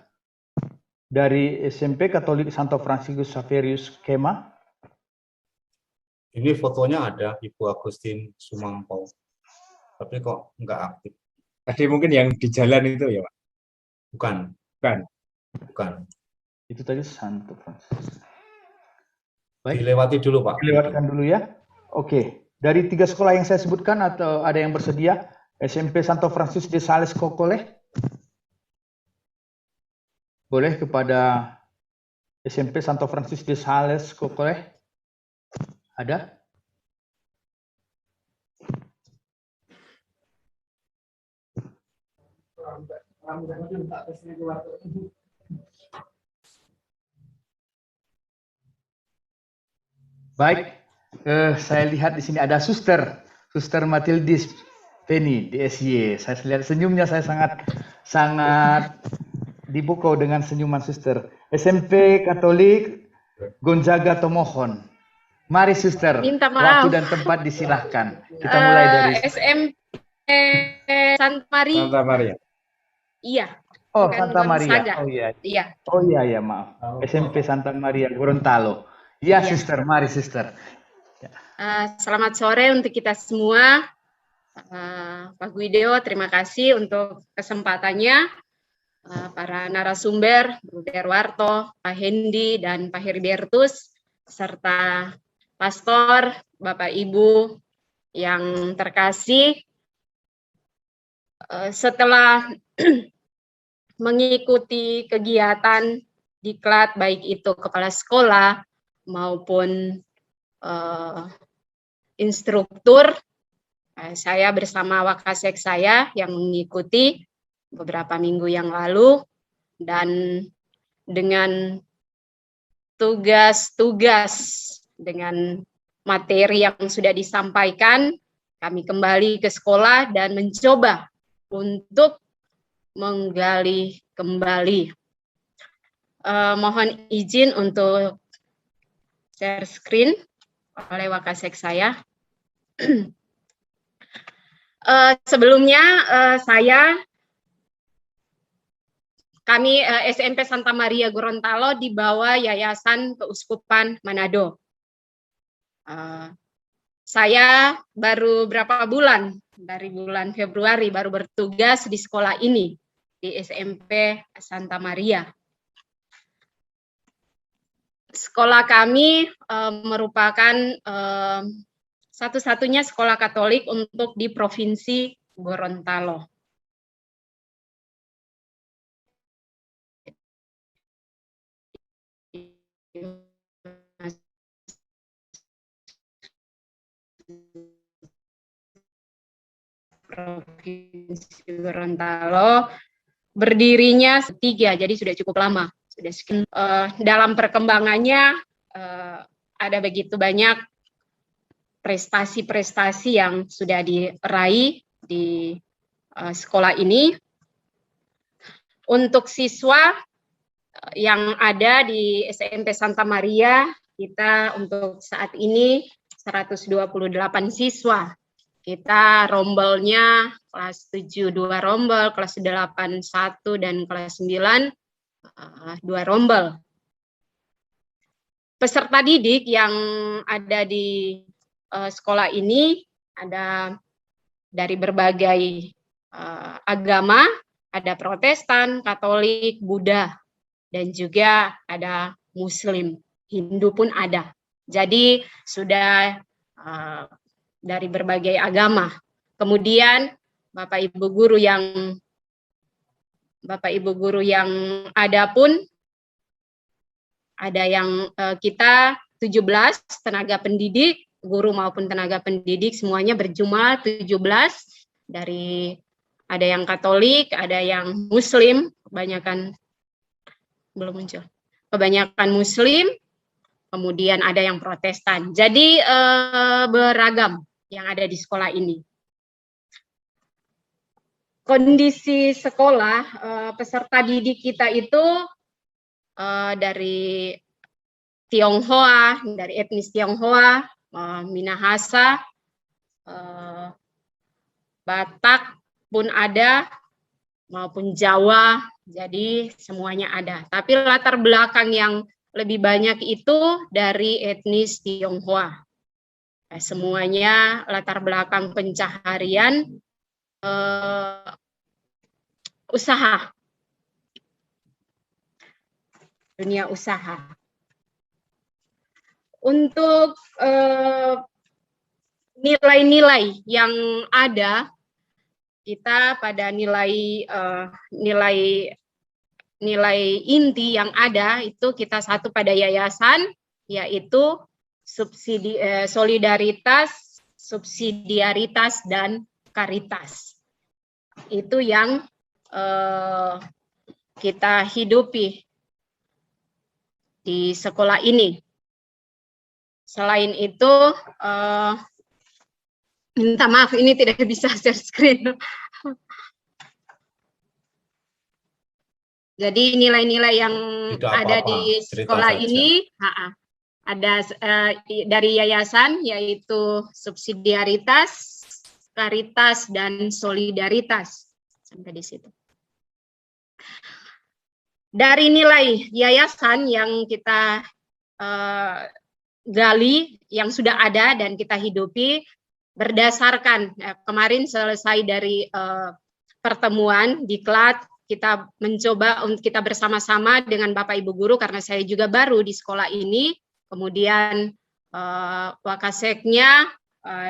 Speaker 10: Dari SMP Katolik Santo Franciscus Xaverius Kema.
Speaker 3: Ini fotonya ada Ibu Agustin Sumampau, tapi kok nggak aktif.
Speaker 11: Tadi mungkin yang di jalan itu ya, Pak?
Speaker 3: Bukan.
Speaker 11: Bukan.
Speaker 3: Bukan.
Speaker 10: Itu tadi Santo Franciscus. Baik.
Speaker 3: Dilewati dulu, Pak.
Speaker 10: Dilewatkan dulu ya. Oke. Dari 3 sekolah yang saya sebutkan, atau ada yang bersedia? SMP Santo Francis de Sales Kokoleh. Boleh kepada SMP Santo Francis de Sales Kokoleh. Ada? Baik. Saya lihat di sini ada Suster Matildis Penny di SY. Saya lihat senyumnya, saya sangat dipukau dengan senyuman Suster. SMP Katolik Gonzaga Tomohon. Mari Suster,
Speaker 2: Minta maaf.
Speaker 10: waktu dan tempat disilahkan. Kita mulai dari
Speaker 2: SMP Santa Maria.
Speaker 11: Santa Maria.
Speaker 2: Iya.
Speaker 10: Oh,
Speaker 2: bukan
Speaker 10: Santa Maria.
Speaker 2: Gonzaga.
Speaker 10: Oh iya.
Speaker 2: Iya.
Speaker 10: Oh iya, maaf. SMP Santa Maria Gorontalo. Ya,
Speaker 2: Iya.
Speaker 10: Suster, mari Suster.
Speaker 2: Selamat sore untuk kita semua. Pak Guido, terima kasih untuk kesempatannya. Para narasumber, Bu Derwarto, Pak Hendi, dan Pak Heribertus, serta Pastor, Bapak Ibu yang terkasih. Setelah mengikuti kegiatan diklat, baik itu kepala sekolah maupun instruktur, saya bersama Wakasek saya yang mengikuti beberapa minggu yang lalu, dan dengan tugas-tugas dengan materi yang sudah disampaikan, kami kembali ke sekolah dan mencoba untuk menggali kembali. Mohon izin untuk share screen oleh Wakasek saya. Sebelumnya kami SMP Santa Maria Gorontalo di bawah Yayasan Keuskupan Manado. Saya baru berapa bulan, dari bulan Februari baru bertugas di sekolah ini, di SMP Santa Maria. Sekolah kami merupakan satu-satunya sekolah Katolik untuk di Provinsi Gorontalo. Provinsi Gorontalo berdirinya 3, jadi sudah cukup lama. Sudah sekian. Dalam perkembangannya ada begitu banyak prestasi-prestasi yang sudah diraih di sekolah ini. Untuk siswa yang ada di SMP Santa Maria, kita untuk saat ini 128 siswa. Kita rombelnya kelas 7 2 rombel, kelas 8 1, dan kelas 9 2 rombel. Peserta didik yang ada di sekolah ini ada dari berbagai agama, ada Protestan, Katolik, Buddha, dan juga ada Muslim, Hindu pun ada. Jadi sudah dari berbagai agama. Kemudian Bapak Ibu guru yang Bapak Ibu guru yang ada pun ada yang kita 17 tenaga pendidik, guru maupun tenaga pendidik semuanya berjumlah 17 dari ada yang Katolik, ada yang Muslim, kebanyakan belum muncul. Kebanyakan Muslim, kemudian ada yang Protestan. Jadi beragam yang ada di sekolah ini. Kondisi sekolah peserta didik kita itu dari Tionghoa, dari etnis Tionghoa, Minahasa, Batak pun ada, maupun Jawa, jadi semuanya ada. Tapi latar belakang yang lebih banyak itu dari etnis Tionghoa. Semuanya latar belakang pencaharian usaha, dunia usaha. Untuk nilai-nilai yang ada, kita pada nilai inti yang ada itu kita satu pada yayasan, yaitu solidaritas, subsidiaritas, dan karitas. Itu yang kita hidupi di sekolah ini. Selain itu, minta maaf ini tidak bisa share screen. Jadi nilai-nilai yang ada di sekolah ini ada dari yayasan, yaitu subsidiaritas, karitas, dan solidaritas. Sampai di situ. Dari nilai yayasan yang kita gali, yang sudah ada dan kita hidupi, berdasarkan kemarin selesai dari pertemuan diklat, kita mencoba untuk kita bersama-sama dengan Bapak Ibu guru, karena saya juga baru di sekolah ini, kemudian Wakaseknya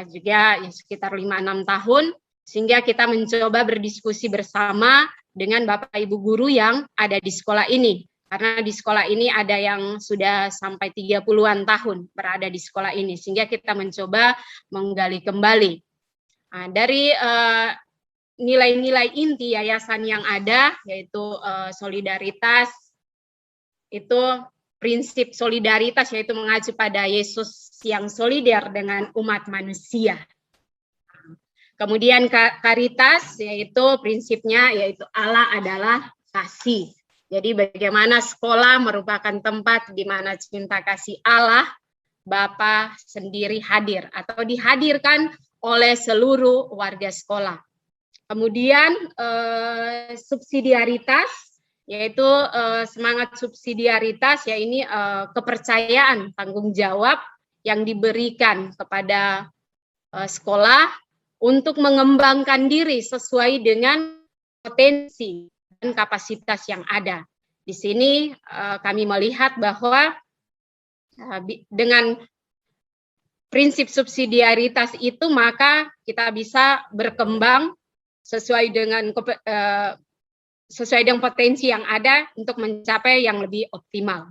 Speaker 2: juga ya, sekitar 5-6 tahun, sehingga kita mencoba berdiskusi bersama dengan Bapak Ibu guru yang ada di sekolah ini. Karena di sekolah ini ada yang sudah sampai 30-an tahun berada di sekolah ini, sehingga kita mencoba menggali kembali. Nah, dari nilai-nilai inti yayasan yang ada, yaitu solidaritas, itu prinsip solidaritas, yaitu mengacu pada Yesus yang solider dengan umat manusia. Kemudian karitas, yaitu prinsipnya, yaitu Allah adalah kasih. Jadi bagaimana sekolah merupakan tempat di mana cinta kasih Allah Bapa sendiri hadir atau dihadirkan oleh seluruh warga sekolah. Kemudian subsidiaritas, yaitu semangat subsidiaritas, ya ini kepercayaan tanggung jawab yang diberikan kepada sekolah untuk mengembangkan diri sesuai dengan potensi dan kapasitas yang ada. Di sini kami melihat bahwa dengan prinsip subsidiaritas itu maka kita bisa berkembang sesuai dengan potensi yang ada untuk mencapai yang lebih optimal.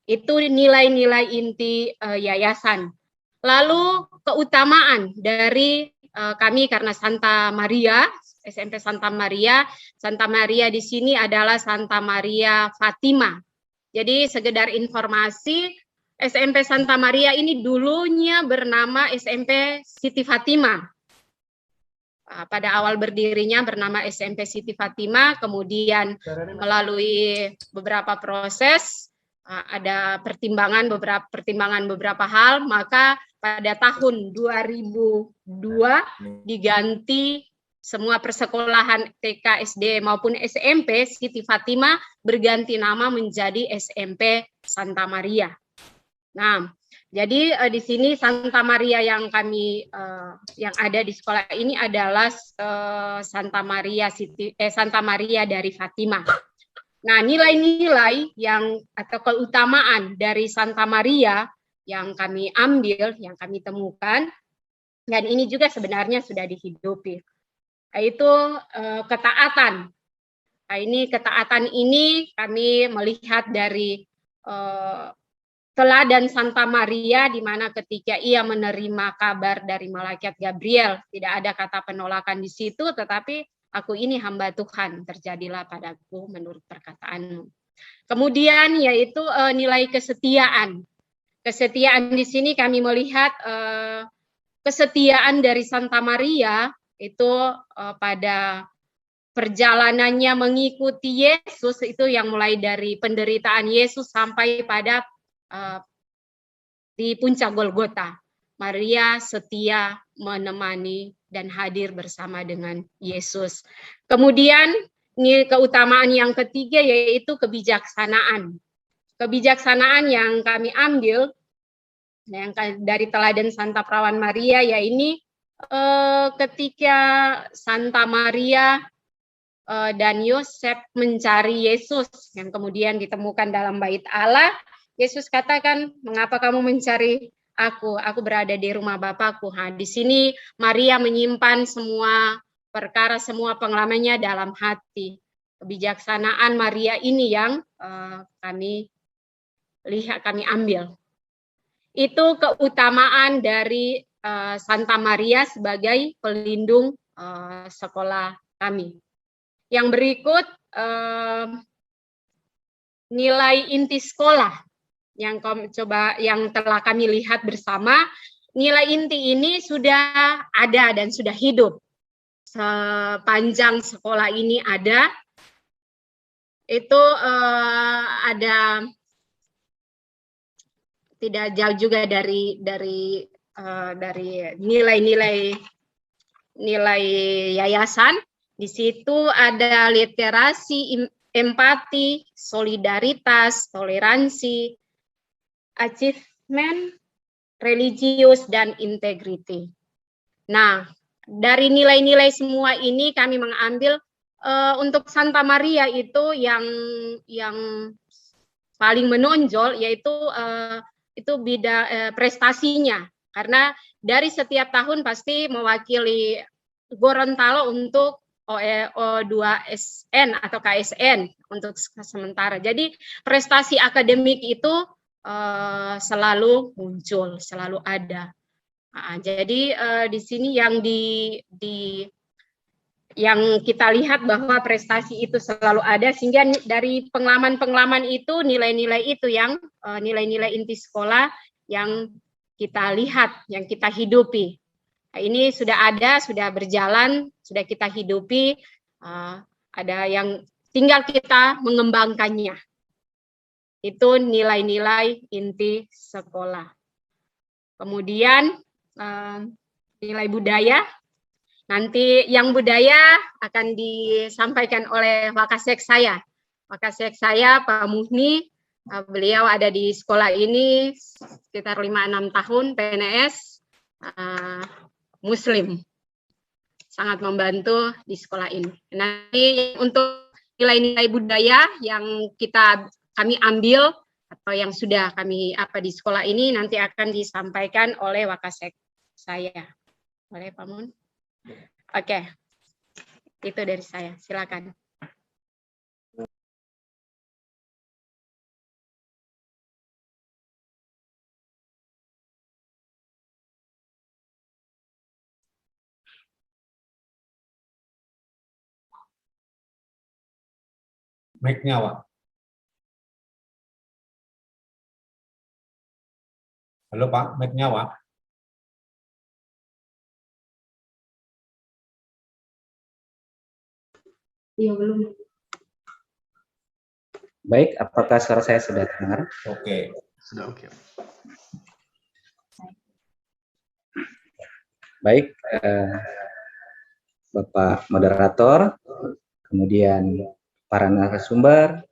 Speaker 2: Itu nilai-nilai inti yayasan. Lalu keutamaan dari kami karena Santa Maria, SMP Santa Maria di sini adalah Santa Maria Fatima. Jadi sekedar informasi, SMP Santa Maria ini dulunya bernama SMP Siti Fatima. Pada awal berdirinya bernama SMP Siti Fatima, kemudian melalui beberapa proses, ada pertimbangan beberapa hal, maka pada tahun 2002 diganti semua persekolahan TK, SD maupun SMP Siti Fatima berganti nama menjadi SMP Santa Maria. Nah, jadi di sini Santa Maria yang kami yang ada di sekolah ini adalah Santa Maria dari Fatima. Nah, nilai-nilai yang atau keutamaan dari Santa Maria yang kami ambil, yang kami temukan, dan ini juga sebenarnya sudah dihidupi, yaitu ketaatan. Nah, ini ketaatan ini kami melihat dari teladan Santa Maria, di mana ketika ia menerima kabar dari malaikat Gabriel, tidak ada kata penolakan di situ, tetapi aku ini hamba Tuhan, terjadilah padaku menurut perkataanmu. Kemudian yaitu nilai kesetiaan. Kesetiaan di sini kami melihat kesetiaan dari Santa Maria itu pada perjalanannya mengikuti Yesus, itu yang mulai dari penderitaan Yesus sampai pada di puncak Golgota. Maria setia menemani dan hadir bersama dengan Yesus. Kemudian keutamaan yang ketiga yaitu kebijaksanaan. Kebijaksanaan yang kami ambil yang dari teladan Santa Perawan Maria, ya ini ketika Santa Maria dan Yosef mencari Yesus yang kemudian ditemukan dalam bait Allah, Yesus katakan, mengapa kamu mencari aku? Aku berada di rumah Bapakku. Nah, di sini Maria menyimpan semua perkara, semua pengalamannya dalam hati. Kebijaksanaan Maria ini yang kami lihat, kami ambil. Itu keutamaan dari Santa Maria sebagai pelindung sekolah kami. Yang berikut nilai inti sekolah yang telah kami lihat bersama. Nilai inti ini sudah ada dan sudah hidup sepanjang sekolah ini ada. Itu ada tidak jauh juga dari nilai-nilai yayasan. Di situ ada literasi, empati, solidaritas, toleransi, achievement, religius, dan integrity. Nah, dari nilai-nilai semua ini kami mengambil untuk Santa Maria itu yang paling menonjol yaitu prestasinya, karena dari setiap tahun pasti mewakili Gorontalo untuk O2SN atau KSN untuk sementara. Jadi prestasi akademik itu selalu muncul, selalu ada. Nah, jadi di sini yang kita lihat bahwa prestasi itu selalu ada, sehingga dari pengalaman-pengalaman itu, nilai-nilai itu yang nilai-nilai inti sekolah yang kita lihat, yang kita hidupi. Nah, ini sudah ada, sudah berjalan, sudah kita hidupi, ada yang tinggal kita mengembangkannya. Itu nilai-nilai inti sekolah. Kemudian nilai budaya. Nanti yang budaya akan disampaikan oleh Wakasek saya. Wakasek saya, Pak Muhni, beliau ada di sekolah ini sekitar 5-6 tahun, PNS, Muslim. Sangat membantu di sekolah ini. Nanti untuk nilai-nilai budaya yang kami ambil, atau yang sudah kami di sekolah ini, nanti akan disampaikan oleh Wakasek saya. Boleh Pak Mun? Oke, itu dari saya. Silakan.
Speaker 3: Mic-nya, Pak. Halo, Pak. Mic-nya, Pak.
Speaker 2: Iya, belum.
Speaker 12: Baik, apakah suara saya sudah terdengar?
Speaker 3: Oke.
Speaker 10: Sudah oke.
Speaker 12: Baik, Bapak Moderator, kemudian para narasumber,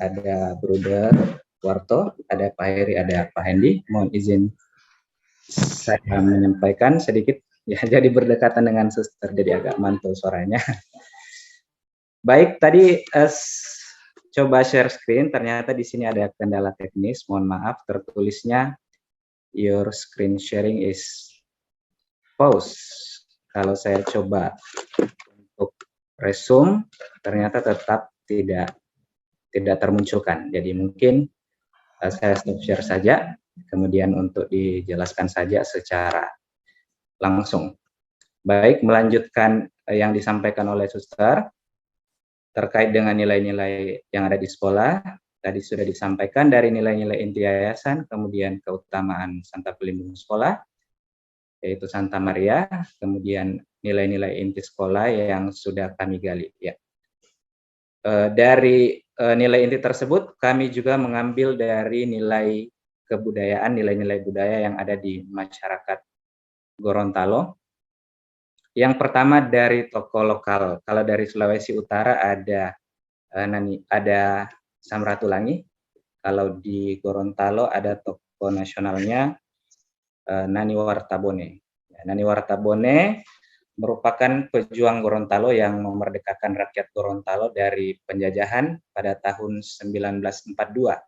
Speaker 12: ada Bruder Warto, ada Pak Heri, ada Pak Hendi. Mohon izin saya menyampaikan sedikit, ya, jadi berdekatan dengan suster, jadi agak mantul suaranya. Baik, tadi coba share screen, ternyata di sini ada kendala teknis, mohon maaf, tertulisnya your screen sharing is pause. Kalau saya coba untuk resume ternyata tetap tidak termunculkan. Jadi mungkin saya stop share saja, kemudian untuk dijelaskan saja secara langsung. Baik, melanjutkan yang disampaikan oleh Suster terkait dengan nilai-nilai yang ada di sekolah. Tadi sudah disampaikan dari nilai-nilai inti yayasan, kemudian keutamaan Santa Pelindung Sekolah, yaitu Santa Maria, kemudian nilai-nilai inti sekolah yang sudah kami gali. Ya. Dari nilai inti tersebut, kami juga mengambil dari nilai kebudayaan, nilai-nilai budaya yang ada di masyarakat Gorontalo. Yang pertama dari tokoh lokal. Kalau dari Sulawesi Utara ada Samratulangi. Kalau di Gorontalo ada tokoh nasionalnya Nani Wartabone. Nani Wartabone merupakan pejuang Gorontalo yang memerdekakan rakyat Gorontalo dari penjajahan pada tahun 1942. 3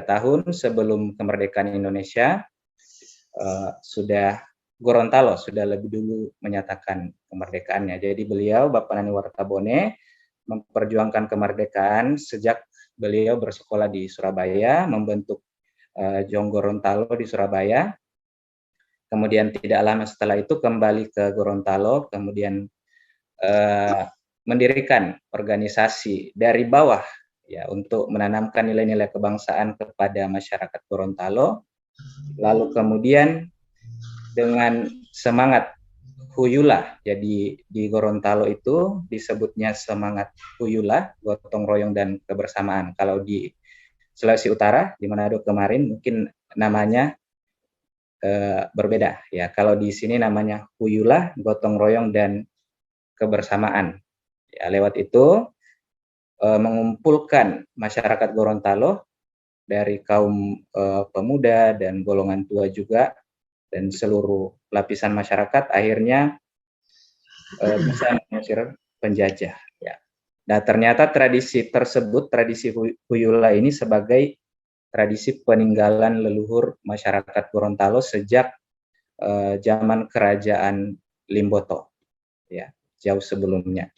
Speaker 12: tahun sebelum kemerdekaan Indonesia, Gorontalo sudah lebih dulu menyatakan kemerdekaannya. Jadi beliau, Bapak Nani Wartabone, memperjuangkan kemerdekaan sejak beliau bersekolah di Surabaya, membentuk Jong Gorontalo di Surabaya. Kemudian tidak lama setelah itu kembali ke Gorontalo, kemudian mendirikan organisasi dari bawah ya untuk menanamkan nilai-nilai kebangsaan kepada masyarakat Gorontalo. Lalu kemudian dengan semangat Huyula, jadi di Gorontalo itu disebutnya semangat Huyula, gotong royong dan kebersamaan. Kalau di Sulawesi Utara, di Manado kemarin mungkin namanya berbeda ya. Kalau di sini namanya Huyula, gotong royong dan kebersamaan. Ya, lewat itu mengumpulkan masyarakat Gorontalo dari kaum pemuda dan golongan tua juga dan seluruh lapisan masyarakat akhirnya bisa mengusir penjajah. Ya. Nah ternyata tradisi tersebut, tradisi Huyula ini sebagai tradisi peninggalan leluhur masyarakat Gorontalo sejak zaman kerajaan Limboto, ya jauh sebelumnya.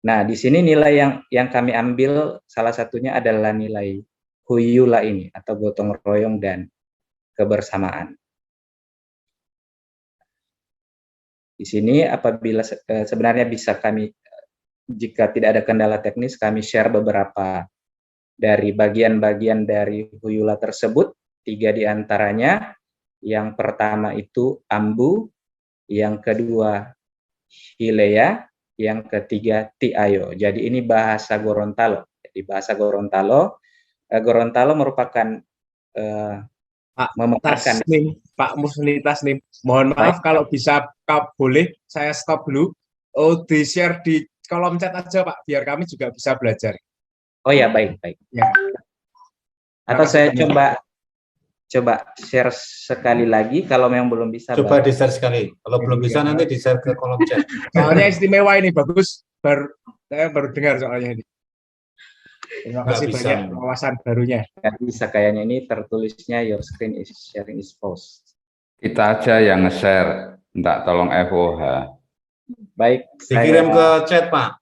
Speaker 12: Nah di sini nilai yang kami ambil salah satunya adalah nilai Huyula ini atau gotong royong dan kebersamaan. Di sini apabila sebenarnya bisa kami, jika tidak ada kendala teknis, kami share beberapa dari bagian-bagian dari Huyula tersebut. 3 diantaranya, yang pertama itu Ambu, yang kedua Hilea, yang ketiga Tiayo. Jadi ini bahasa Gorontalo. Jadi bahasa Gorontalo, Gorontalo merupakan
Speaker 11: memaparkan Pak Musni Tasnim. Mohon maaf kalau bisa boleh saya stop dulu. Di share di kolom chat aja Pak, biar kami juga bisa belajar.
Speaker 12: Oh ya, baik. Ya. Atau saya coba share sekali lagi kalau memang belum bisa.
Speaker 3: Coba di-share sekali. Kalau belum bisa nanti di-share ke kolom chat.
Speaker 11: Soalnya istimewa ini bagus. Saya baru dengar soalnya ini. Terima kasih banyak wawasan barunya.
Speaker 12: Nggak bisa kayaknya, ini tertulisnya your screen is sharing is paused.
Speaker 4: Kita aja yang nge-share, enggak tolong FOH.
Speaker 12: Baik.
Speaker 3: Dikirim ke chat Pak.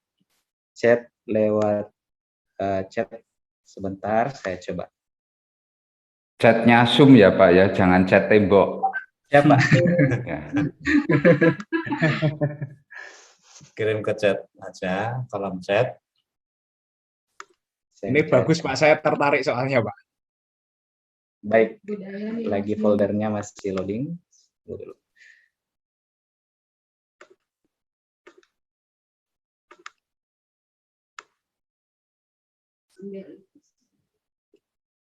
Speaker 12: Chat lewat chat sebentar, saya coba.
Speaker 4: Chatnya Zoom ya Pak ya, jangan chat tembok.
Speaker 12: Ya Pak.
Speaker 4: Ya.
Speaker 3: Kirim ke chat aja, kolom chat.
Speaker 11: Ini bagus Pak, saya tertarik soalnya Pak.
Speaker 12: Baik, lagi foldernya masih loading.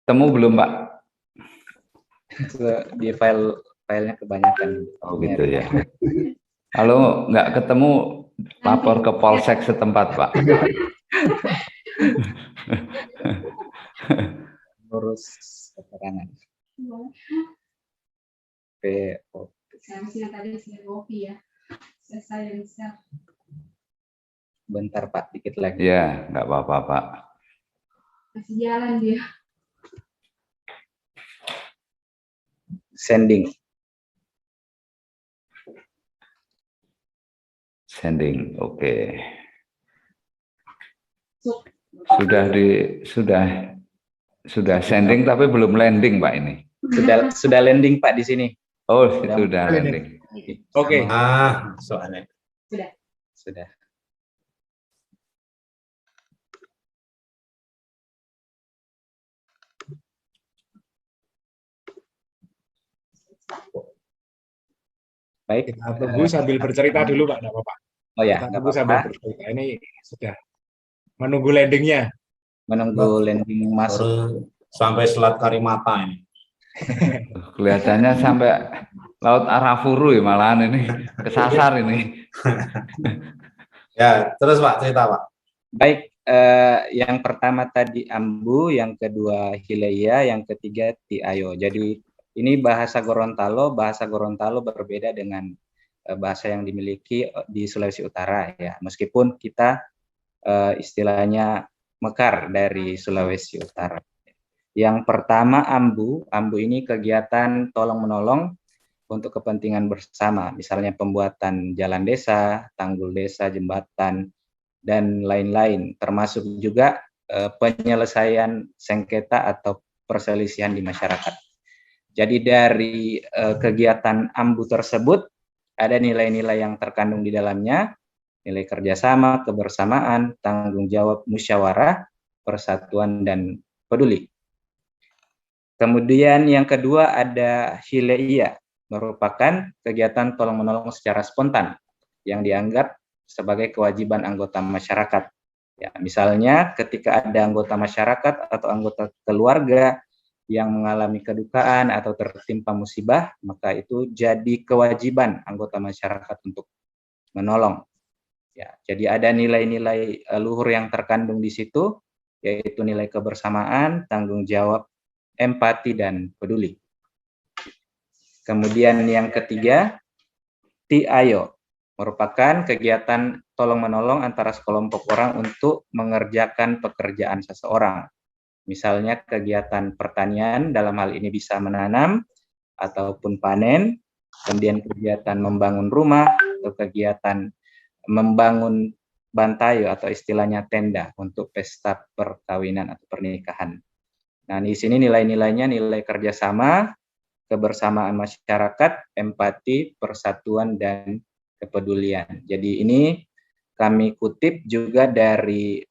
Speaker 4: Temu belum Pak?
Speaker 12: Di filenya kebanyakan.
Speaker 4: Oh gitu ya. Kalau nggak ketemu, lapor ke polsek setempat Pak.
Speaker 12: Urus keterangan. Bentar Pak, dikit lagi.
Speaker 4: Ya, nggak apa-apa Pak.
Speaker 2: Masih jalan dia.
Speaker 12: Sending.
Speaker 4: Sending, oke. Sudah sending tapi belum landing Pak ini.
Speaker 12: Sudah landing Pak di sini.
Speaker 4: Oh, sudah landing.
Speaker 11: Oke.
Speaker 3: Soalnya.
Speaker 12: Sudah. Baik.
Speaker 11: Kita tunggu sambil bercerita dulu Pak, enggak apa-apa.
Speaker 12: Oh ya,
Speaker 11: Kita
Speaker 12: nggak
Speaker 11: tunggu sambil
Speaker 12: apa-apa.
Speaker 11: bercerita. Ini sudah menunggu landingnya.
Speaker 12: Menunggu landing masuk.
Speaker 3: Sampai Selat Karimata ini.
Speaker 4: Kelihatannya sampai Laut Arafuru ya malahan ini. Kesasar ini.
Speaker 3: Ya, terus Pak, cerita Pak.
Speaker 12: Baik, yang pertama tadi Ambu, yang kedua Hileia, yang ketiga Tiayo. Jadi ini bahasa Gorontalo berbeda dengan bahasa yang dimiliki di Sulawesi Utara ya. Meskipun kita istilahnya mekar dari Sulawesi Utara. Yang pertama Ambu ini kegiatan tolong-menolong untuk kepentingan bersama, misalnya pembuatan jalan desa, tanggul desa, jembatan, dan lain-lain, termasuk juga penyelesaian sengketa atau perselisihan di masyarakat. Jadi dari kegiatan Ambu tersebut, ada nilai-nilai yang terkandung di dalamnya, nilai kerjasama, kebersamaan, tanggung jawab, musyawarah, persatuan, dan peduli. Kemudian yang kedua ada Hileia, merupakan kegiatan tolong-menolong secara spontan yang dianggap sebagai kewajiban anggota masyarakat. Ya, misalnya ketika ada anggota masyarakat atau anggota keluarga yang mengalami kedukaan atau tertimpa musibah, maka itu jadi kewajiban anggota masyarakat untuk menolong. Ya, jadi ada nilai-nilai luhur yang terkandung di situ, yaitu nilai kebersamaan, tanggung jawab, empati, dan peduli. Kemudian yang ketiga, Tiayo, merupakan kegiatan tolong-menolong antara sekelompok orang untuk mengerjakan pekerjaan seseorang. Misalnya kegiatan pertanian, dalam hal ini bisa menanam ataupun panen, kemudian kegiatan membangun rumah, atau kegiatan membangun bantayo atau istilahnya tenda untuk pesta perkawinan atau pernikahan. Nah, di sini nilai-nilainya nilai kerjasama, kebersamaan masyarakat, empati, persatuan, dan kepedulian. Jadi ini kami kutip juga dari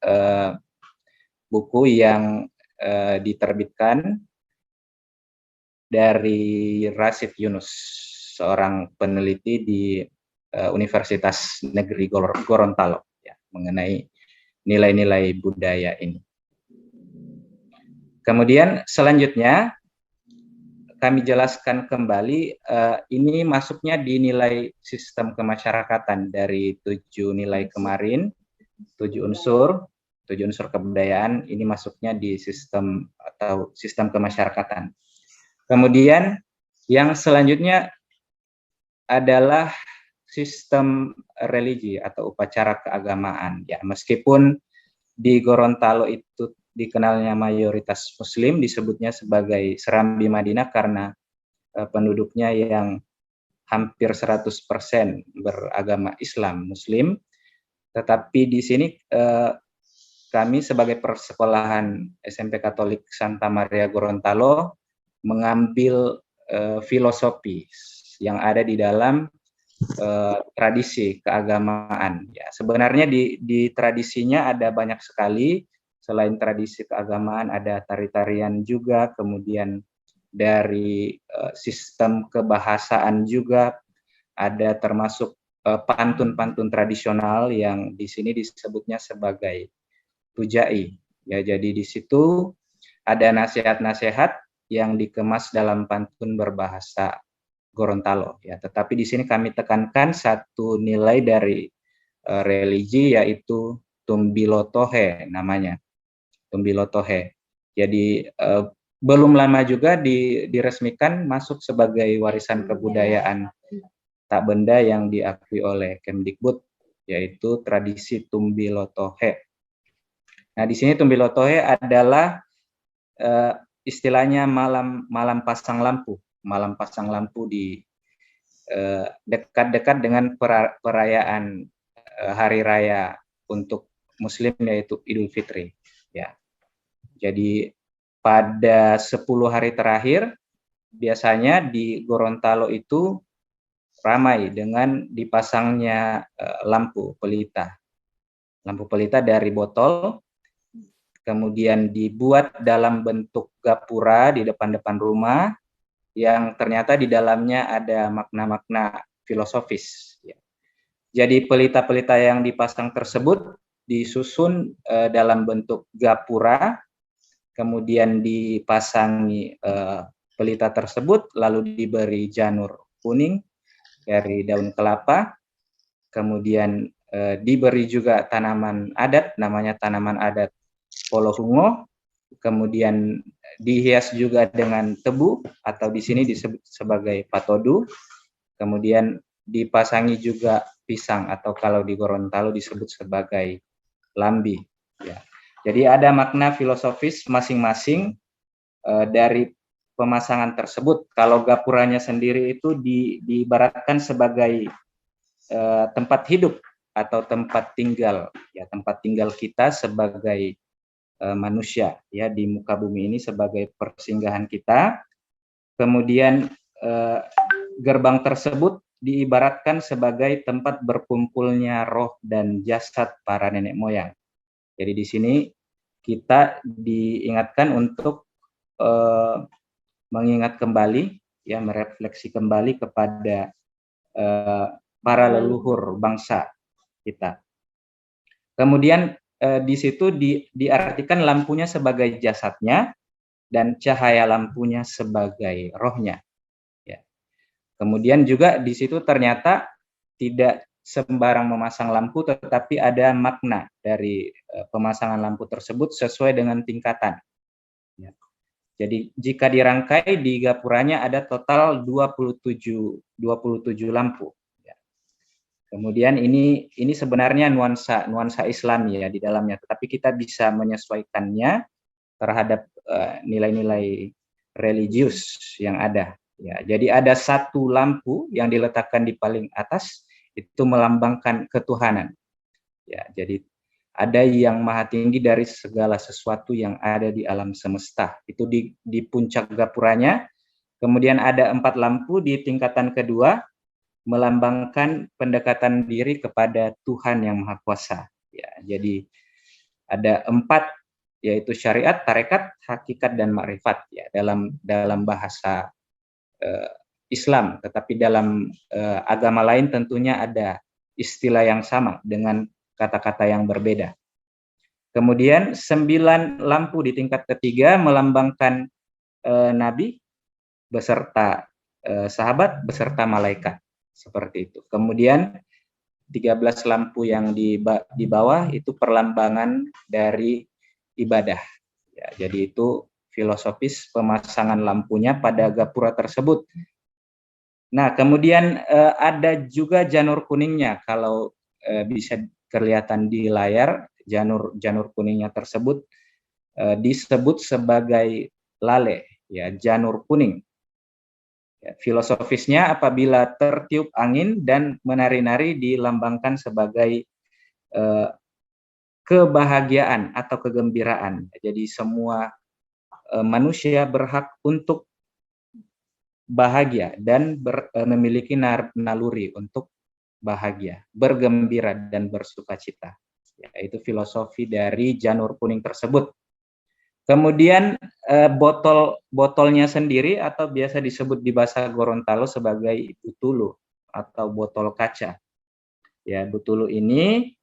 Speaker 12: buku yang diterbitkan dari Rasid Yunus, seorang peneliti di Universitas Negeri Gorontalo, ya, mengenai nilai-nilai budaya ini. Kemudian selanjutnya kami jelaskan kembali, ini masuknya di nilai sistem kemasyarakatan dari 7 nilai kemarin, 7 unsur kebudayaan, ini masuknya di sistem atau sistem kemasyarakatan. Kemudian yang selanjutnya adalah sistem religi atau upacara keagamaan. Ya, meskipun di Gorontalo itu dikenalnya mayoritas Muslim, disebutnya sebagai Serambi Madinah karena penduduknya yang hampir 100% beragama Islam Muslim. Tetapi di sini kami sebagai persekolahan SMP Katolik Santa Maria Gorontalo mengambil filosofi yang ada di dalam tradisi keagamaan. Ya, sebenarnya di tradisinya ada banyak sekali. Selain tradisi keagamaan ada tari-tarian juga, kemudian dari sistem kebahasaan juga ada, termasuk pantun-pantun tradisional yang di sini disebutnya sebagai pujai. Ya, jadi di situ ada nasihat-nasihat yang dikemas dalam pantun berbahasa Gorontalo. Ya, tetapi di sini kami tekankan satu nilai dari religi, yaitu Tumbilotohe namanya. Tumbilotohe. Jadi belum lama juga diresmikan masuk sebagai warisan kebudayaan tak benda yang diakui oleh Kemdikbud, yaitu tradisi Tumbilotohe. Nah, di sini Tumbilotohe adalah istilahnya malam pasang lampu di dekat-dekat dengan perayaan hari raya untuk Muslim yaitu Idul Fitri. Ya, jadi pada 10 hari terakhir biasanya di Gorontalo itu ramai dengan dipasangnya lampu pelita. Lampu pelita dari botol, kemudian dibuat dalam bentuk gapura di depan-depan rumah, yang ternyata di dalamnya ada makna-makna filosofis. Jadi pelita-pelita yang dipasang tersebut disusun dalam bentuk gapura, kemudian dipasangi pelita tersebut, lalu diberi janur kuning dari daun kelapa, kemudian diberi juga tanaman adat, namanya tanaman adat Polohungo, kemudian dihias juga dengan tebu atau di sini disebut sebagai patodu, kemudian dipasangi juga pisang atau kalau di Gorontalo disebut sebagai lambi. Ya. Jadi ada makna filosofis masing-masing dari pemasangan tersebut. Kalau gapuranya sendiri itu diibaratkan sebagai tempat hidup atau tempat tinggal, ya, tempat tinggal kita sebagai manusia, ya, di muka bumi ini sebagai persinggahan kita. Kemudian gerbang tersebut diibaratkan sebagai tempat berkumpulnya roh dan jasad para nenek moyang. Jadi di sini kita diingatkan untuk mengingat kembali, ya, merefleksi kembali kepada para leluhur bangsa kita. Kemudian di situ diartikan lampunya sebagai jasadnya dan cahaya lampunya sebagai rohnya. Ya. Kemudian juga di situ ternyata tidak sembarang memasang lampu, tetapi ada makna dari pemasangan lampu tersebut sesuai dengan tingkatan. Ya. Jadi jika dirangkai di gapuranya ada total 27 lampu. Ya. Kemudian ini sebenarnya nuansa Islam, ya, di dalamnya, tetapi kita bisa menyesuaikannya terhadap nilai-nilai religius yang ada. Ya, jadi ada satu lampu yang diletakkan di paling atas, itu melambangkan ketuhanan. Ya, jadi ada yang maha tinggi dari segala sesuatu yang ada di alam semesta. Itu di puncak gapuranya. Kemudian ada 4 lampu di tingkatan kedua, melambangkan pendekatan diri kepada Tuhan yang Maha Kuasa. Ya, jadi ada 4, yaitu syariat, tarekat, hakikat, dan makrifat, ya, dalam bahasa Islam. Tetapi dalam agama lain tentunya ada istilah yang sama dengan kata-kata yang berbeda. Kemudian 9 lampu di tingkat ketiga melambangkan Nabi beserta sahabat beserta malaikat, seperti itu. Kemudian 13 lampu yang di bawah itu perlambangan dari ibadah. Ya, jadi itu filosofis pemasangan lampunya pada gapura tersebut. Nah, kemudian ada juga janur kuningnya. Kalau bisa kelihatan di layar, janur kuningnya tersebut disebut sebagai lale, ya, janur kuning. Ya, filosofisnya apabila tertiup angin dan menari-nari dilambangkan sebagai kebahagiaan atau kegembiraan. Jadi semua manusia berhak untuk bahagia dan memiliki naluri untuk bahagia, bergembira dan bersukacita. Yaitu filosofi dari janur kuning tersebut. Kemudian botolnya sendiri atau biasa disebut di bahasa Gorontalo sebagai butulu atau botol kaca. Ya, butulu ini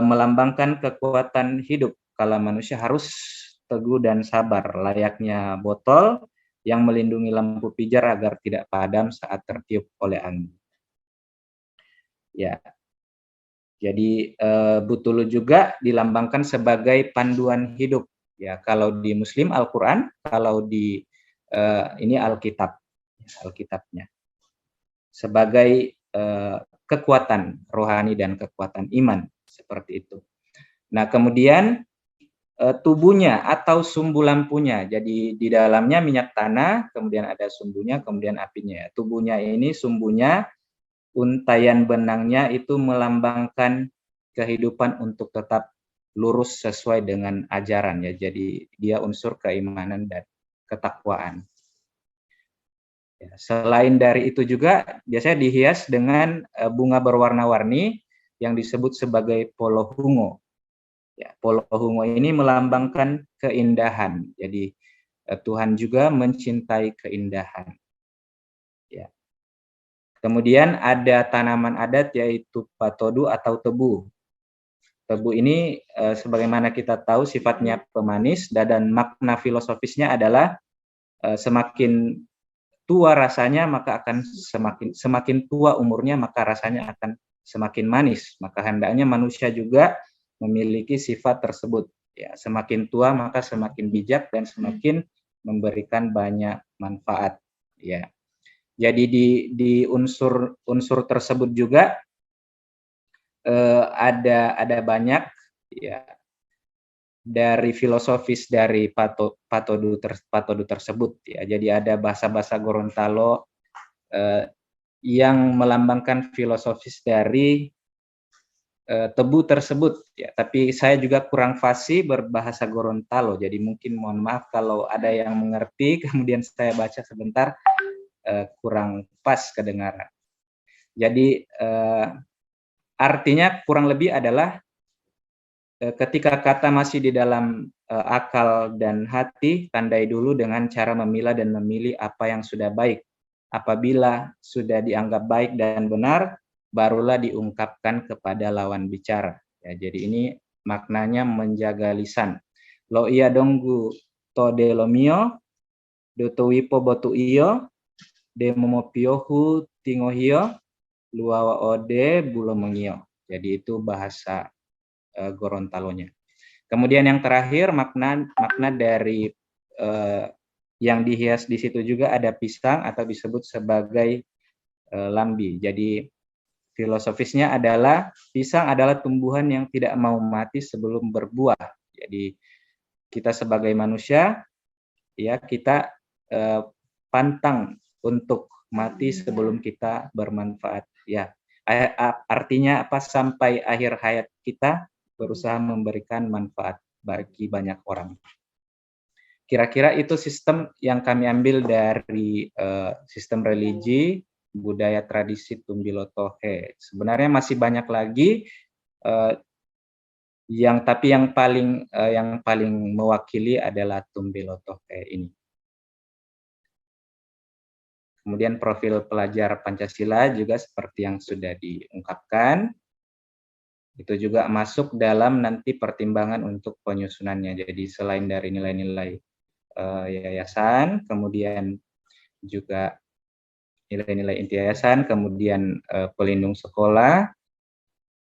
Speaker 12: melambangkan kekuatan hidup. Kalau manusia harus teguh dan sabar, layaknya botol yang melindungi lampu pijar agar tidak padam saat tertiup oleh angin. Ya, jadi butulu juga dilambangkan sebagai panduan hidup. Ya, kalau di Muslim Al-Quran, kalau di ini Alkitabnya sebagai kekuatan rohani dan kekuatan iman, seperti itu. Nah, kemudian tubuhnya atau sumbu lampunya. Jadi di dalamnya minyak tanah, kemudian ada sumbunya, kemudian apinya. Tubuhnya ini sumbunya untayan benangnya itu melambangkan kehidupan untuk tetap lurus sesuai dengan ajaran ya. Jadi dia unsur keimanan dan ketakwaan. Ya, selain dari itu juga biasanya dihias dengan bunga berwarna-warni yang disebut sebagai polohungo. Ya, polohungo ini melambangkan keindahan. Jadi Tuhan juga mencintai keindahan. Ya. Kemudian ada tanaman adat yaitu patodu atau tebu. Tebu ini sebagaimana kita tahu sifatnya pemanis dan makna filosofisnya adalah semakin tua rasanya maka akan semakin tua umurnya maka rasanya akan semakin manis. Maka hendaknya manusia juga memiliki sifat tersebut. Ya, semakin tua maka semakin bijak dan semakin memberikan banyak manfaat. Ya. Jadi di unsur tersebut juga ada banyak ya dari filosofis dari patodu tersebut ya. Jadi ada bahasa-bahasa Gorontalo yang melambangkan filosofis dari tebu tersebut ya. Tapi saya juga kurang fasih berbahasa Gorontalo. Jadi mungkin mohon maaf kalau ada yang mengerti kemudian saya baca sebentar kurang pas kedengaran. Jadi artinya kurang lebih adalah ketika kata masih di dalam akal dan hati, tandai dulu dengan cara memilah dan memilih apa yang sudah baik. Apabila sudah dianggap baik dan benar, barulah diungkapkan kepada lawan bicara. Ya, jadi ini maknanya menjaga lisan. Lo iya donggu to de lo mio, do to wipo botu iyo, de momopiohu tingohio, luawa ode bulo mengio. Jadi itu bahasa Gorontalonya. Kemudian yang terakhir makna dari yang dihias di situ juga ada pisang atau disebut sebagai lambi. Jadi filosofisnya adalah pisang adalah tumbuhan yang tidak mau mati sebelum berbuah. Jadi kita sebagai manusia ya kita pantang untuk mati sebelum kita bermanfaat. Ya, artinya apa? Sampai akhir hayat kita berusaha memberikan manfaat bagi banyak orang. Kira-kira itu sistem yang kami ambil dari sistem religi, budaya, tradisi Tumbilotohe. Sebenarnya masih banyak lagi, tapi yang paling mewakili adalah Tumbilotohe ini. Kemudian profil pelajar Pancasila juga seperti yang sudah diungkapkan. Itu juga masuk dalam nanti pertimbangan untuk penyusunannya. Jadi selain dari nilai-nilai yayasan, kemudian juga nilai-nilai inti yayasan, kemudian pelindung sekolah,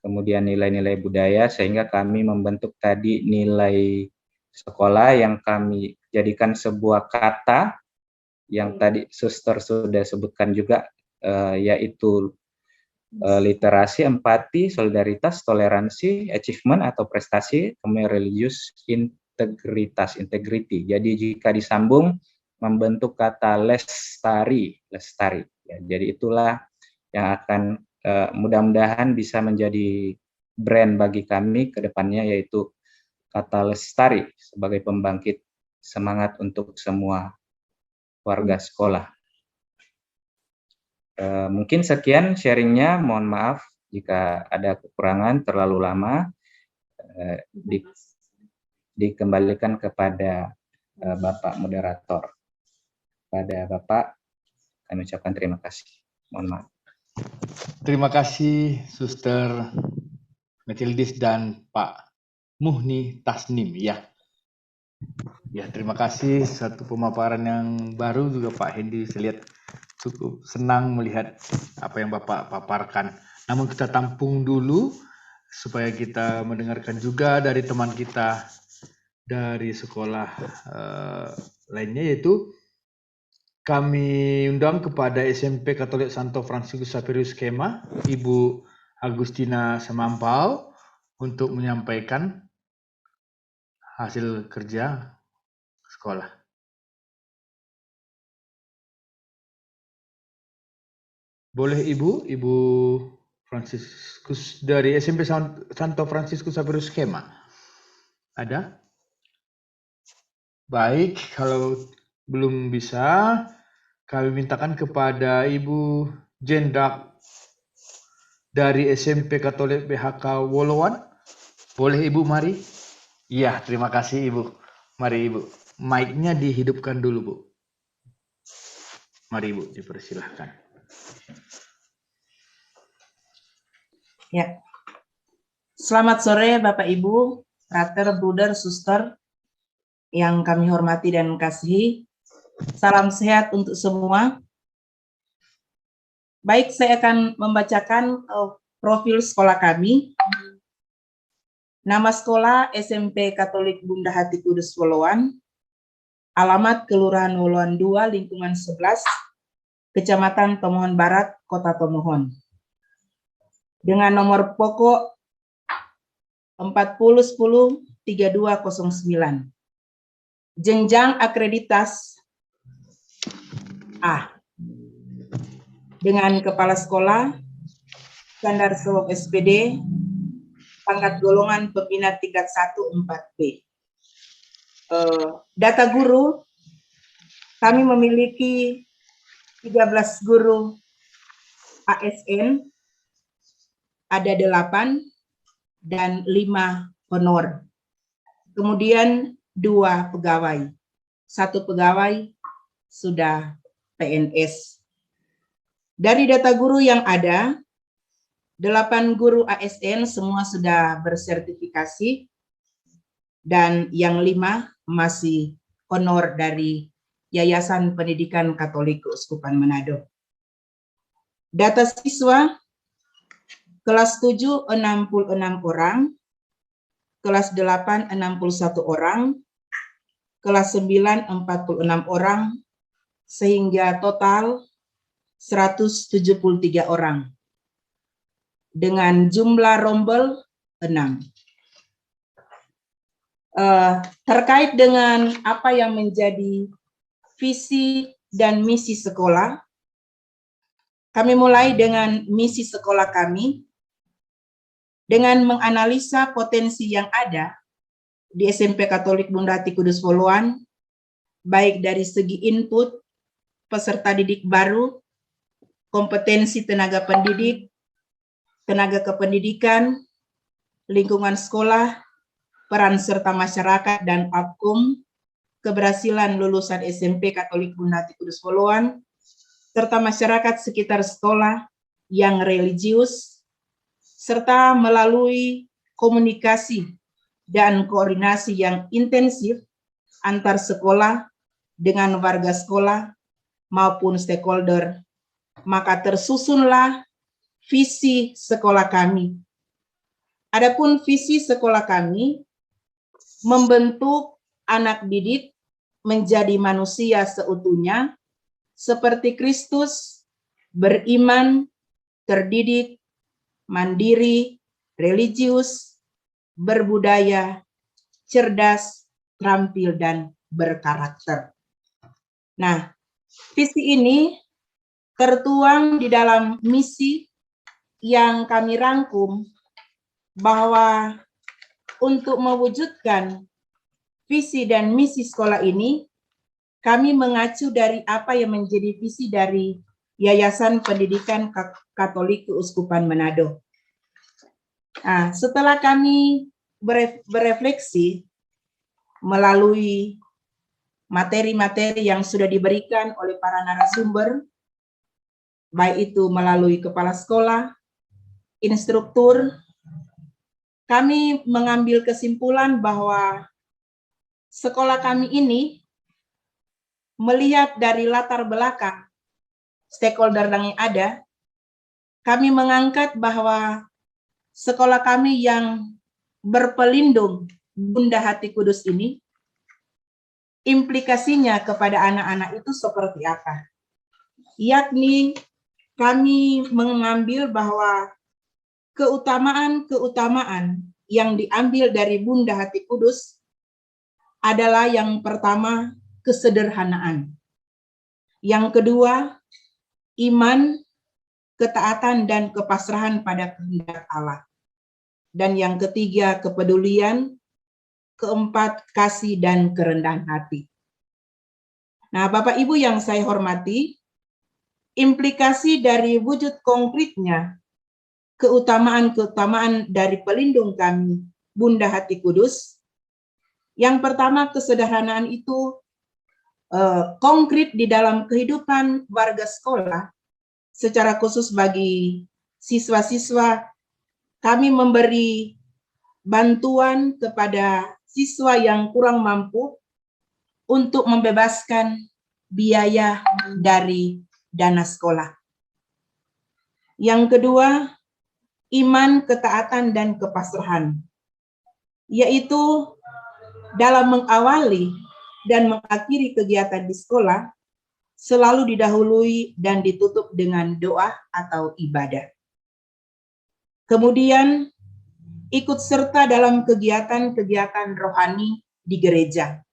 Speaker 12: kemudian nilai-nilai budaya, sehingga kami membentuk tadi nilai sekolah yang kami jadikan sebuah kata yang tadi Suster sudah sebutkan juga, yaitu literasi, empati, solidaritas, toleransi, achievement atau prestasi, kemudian religius, integritas, integrity. Jadi jika disambung membentuk kata lestari. Ya, jadi itulah yang akan mudah-mudahan bisa menjadi brand bagi kami ke depannya, yaitu kata lestari sebagai pembangkit semangat untuk semua warga sekolah. Mungkin sekian sharingnya, mohon maaf jika ada kekurangan terlalu lama. Dikembalikan kepada Bapak Moderator. Pada Bapak kami ucapkan terima kasih. Mohon maaf.
Speaker 10: Terima kasih Suster Mathildis dan Pak Muhni Tasnim ya. Ya, terima kasih, satu pemaparan yang baru juga Pak Hendi. Saya lihat cukup senang melihat apa yang Bapak paparkan. Namun kita tampung dulu supaya kita mendengarkan juga dari teman kita dari sekolah lainnya, yaitu kami undang kepada SMP Katolik Santo Franciscus Xaverius Kema, Ibu Agustina Semampau, untuk menyampaikan hasil kerja sekolah. Boleh Ibu Franciscus dari SMP Santo Franciscus Xaverius Skema. Ada? Baik, kalau belum bisa, kami mintakan kepada Ibu Jendak dari SMP Katolik BHK Woloan. Boleh Ibu mari? Iya, terima kasih Ibu. Mari Ibu. Mic-nya dihidupkan dulu, Bu. Mari Ibu, dipersilahkan.
Speaker 13: Ya. Selamat sore Bapak Ibu, frater, bruder, suster yang kami hormati dan kasihi. Salam sehat untuk semua. Baik, saya akan membacakan profil sekolah kami. Nama sekolah SMP Katolik Bunda Hati Kudus Woloan. Alamat Kelurahan Woloan 2, lingkungan 11, Kecamatan Tomohon Barat, Kota Tomohon. Dengan nomor pokok 4010-3209. Jenjang akreditas A. Dengan kepala sekolah, standar SOWOK SPD, pangkat golongan pembina tingkat 1 4B. Data guru, kami memiliki 13 guru ASN, ada 8 dan 5 honor. Kemudian 2 pegawai, 1 pegawai sudah PNS. Dari data guru yang ada, 8 guru ASN semua sudah bersertifikasi, dan yang 5 masih honor dari Yayasan Pendidikan Katolik Keuskupan Manado. Data siswa, kelas 7 66 orang, kelas 8 61 orang, kelas 9 46 orang, sehingga total 173 orang. Dengan jumlah rombel 6. Terkait dengan apa yang menjadi visi dan misi sekolah, kami mulai dengan misi sekolah kami dengan menganalisa potensi yang ada di SMP Katolik Bunda Hati Kudus Woloan, baik dari segi input peserta didik baru, kompetensi tenaga pendidik, tenaga kependidikan, lingkungan sekolah, peran serta masyarakat dan outcome, keberhasilan lulusan SMP Katolik Bunda Hati Kudus Woloan, serta masyarakat sekitar sekolah yang religius, serta melalui komunikasi dan koordinasi yang intensif antar sekolah dengan warga sekolah maupun stakeholder, maka tersusunlah visi sekolah kami. Adapun visi sekolah kami membentuk anak didik menjadi manusia seutuhnya seperti Kristus, beriman, terdidik, mandiri, religius, berbudaya, cerdas, terampil, dan berkarakter. Nah, visi ini tertuang di dalam misi yang kami rangkum bahwa untuk mewujudkan visi dan misi sekolah ini, kami mengacu dari apa yang menjadi visi dari Yayasan Pendidikan Katolik Keuskupan Manado. Nah, setelah kami berefleksi melalui materi-materi yang sudah diberikan oleh para narasumber, baik itu melalui kepala sekolah, instruktur, kami mengambil kesimpulan bahwa sekolah kami ini melihat dari latar belakang stakeholder yang ada, kami mengangkat bahwa sekolah kami yang berpelindung Bunda Hati Kudus ini, implikasinya kepada anak-anak itu seperti apa? Yakni kami mengambil bahwa keutamaan-keutamaan yang diambil dari Bunda Hati Kudus adalah yang pertama, kesederhanaan. Yang kedua, iman ketaatan dan kepasrahan pada kehendak Allah. Dan yang ketiga, kepedulian. Keempat, kasih dan kerendahan hati. Nah, Bapak Ibu yang saya hormati, implikasi dari wujud konkretnya keutamaan-keutamaan dari pelindung kami, Bunda Hati Kudus. Yang pertama, kesederhanaan itu konkret di dalam kehidupan warga sekolah, secara khusus bagi siswa-siswa, kami memberi bantuan kepada siswa yang kurang mampu untuk membebaskan biaya dari dana sekolah. Yang kedua, iman, ketaatan, dan kepasrahan, yaitu dalam mengawali dan mengakhiri kegiatan di sekolah selalu didahului dan ditutup dengan doa atau ibadah. Kemudian ikut serta dalam kegiatan-kegiatan rohani di gereja,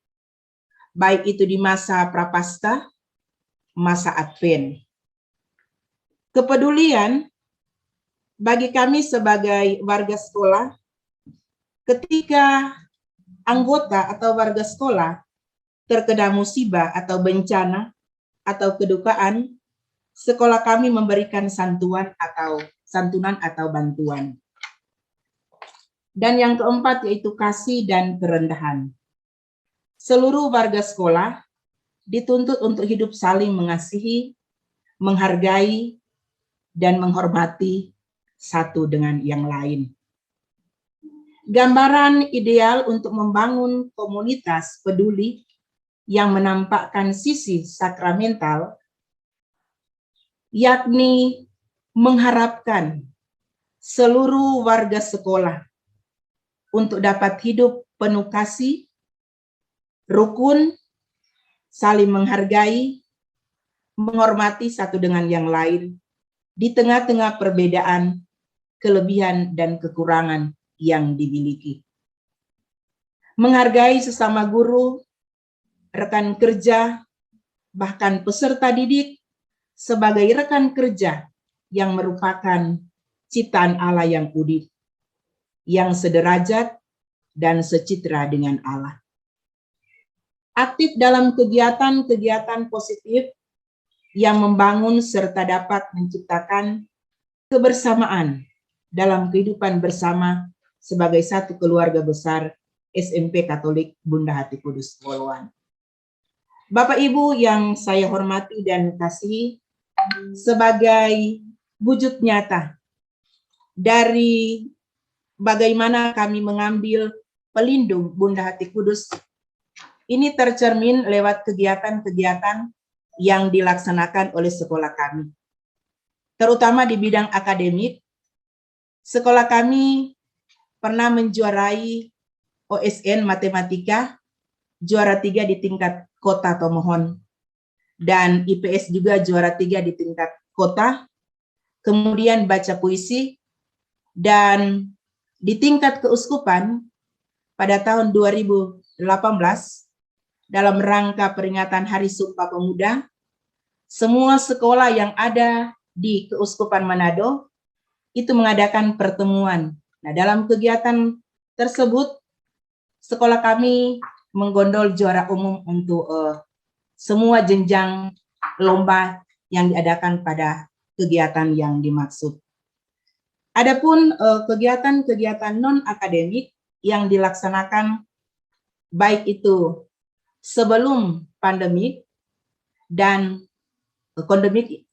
Speaker 13: baik itu di masa Prapaskah, masa Advent. Kepedulian bagi kami sebagai warga sekolah, ketika anggota atau warga sekolah terkena musibah atau bencana atau kedukaan, sekolah kami memberikan santunan atau bantuan. Dan yang keempat yaitu kasih dan kerendahan. Seluruh warga sekolah dituntut untuk hidup saling mengasihi, menghargai, dan menghormati satu dengan yang lain. Gambaran ideal untuk membangun komunitas peduli yang menampakkan sisi sakramental, yakni mengharapkan seluruh warga sekolah untuk dapat hidup penuh kasih, rukun, saling menghargai, menghormati satu dengan yang lain, di tengah-tengah perbedaan, kelebihan, dan kekurangan yang dimiliki. Menghargai sesama guru, rekan kerja, bahkan peserta didik sebagai rekan kerja yang merupakan ciptaan Allah yang unik, yang sederajat dan secitra dengan Allah. Aktif dalam kegiatan-kegiatan positif yang membangun serta dapat menciptakan kebersamaan dalam kehidupan bersama sebagai satu keluarga besar SMP Katolik Bunda Hati Kudus Woluan. Bapak Ibu yang saya hormati dan kasihi, sebagai wujud nyata dari bagaimana kami mengambil pelindung Bunda Hati Kudus, ini tercermin lewat kegiatan-kegiatan yang dilaksanakan oleh sekolah kami. Terutama di bidang akademik, sekolah kami pernah menjuarai OSN Matematika, juara 3 di tingkat kota Tomohon, dan IPS juga juara 3 di tingkat kota, kemudian baca puisi, dan di tingkat keuskupan pada tahun 2018 dalam rangka peringatan Hari Sumpah Pemuda, semua sekolah yang ada di Keuskupan Manado itu mengadakan pertemuan. Nah, dalam kegiatan tersebut sekolah kami menggondol juara umum untuk semua jenjang lomba yang diadakan pada kegiatan yang dimaksud. Adapun kegiatan-kegiatan non-akademik yang dilaksanakan baik itu sebelum pandemi dan pandemi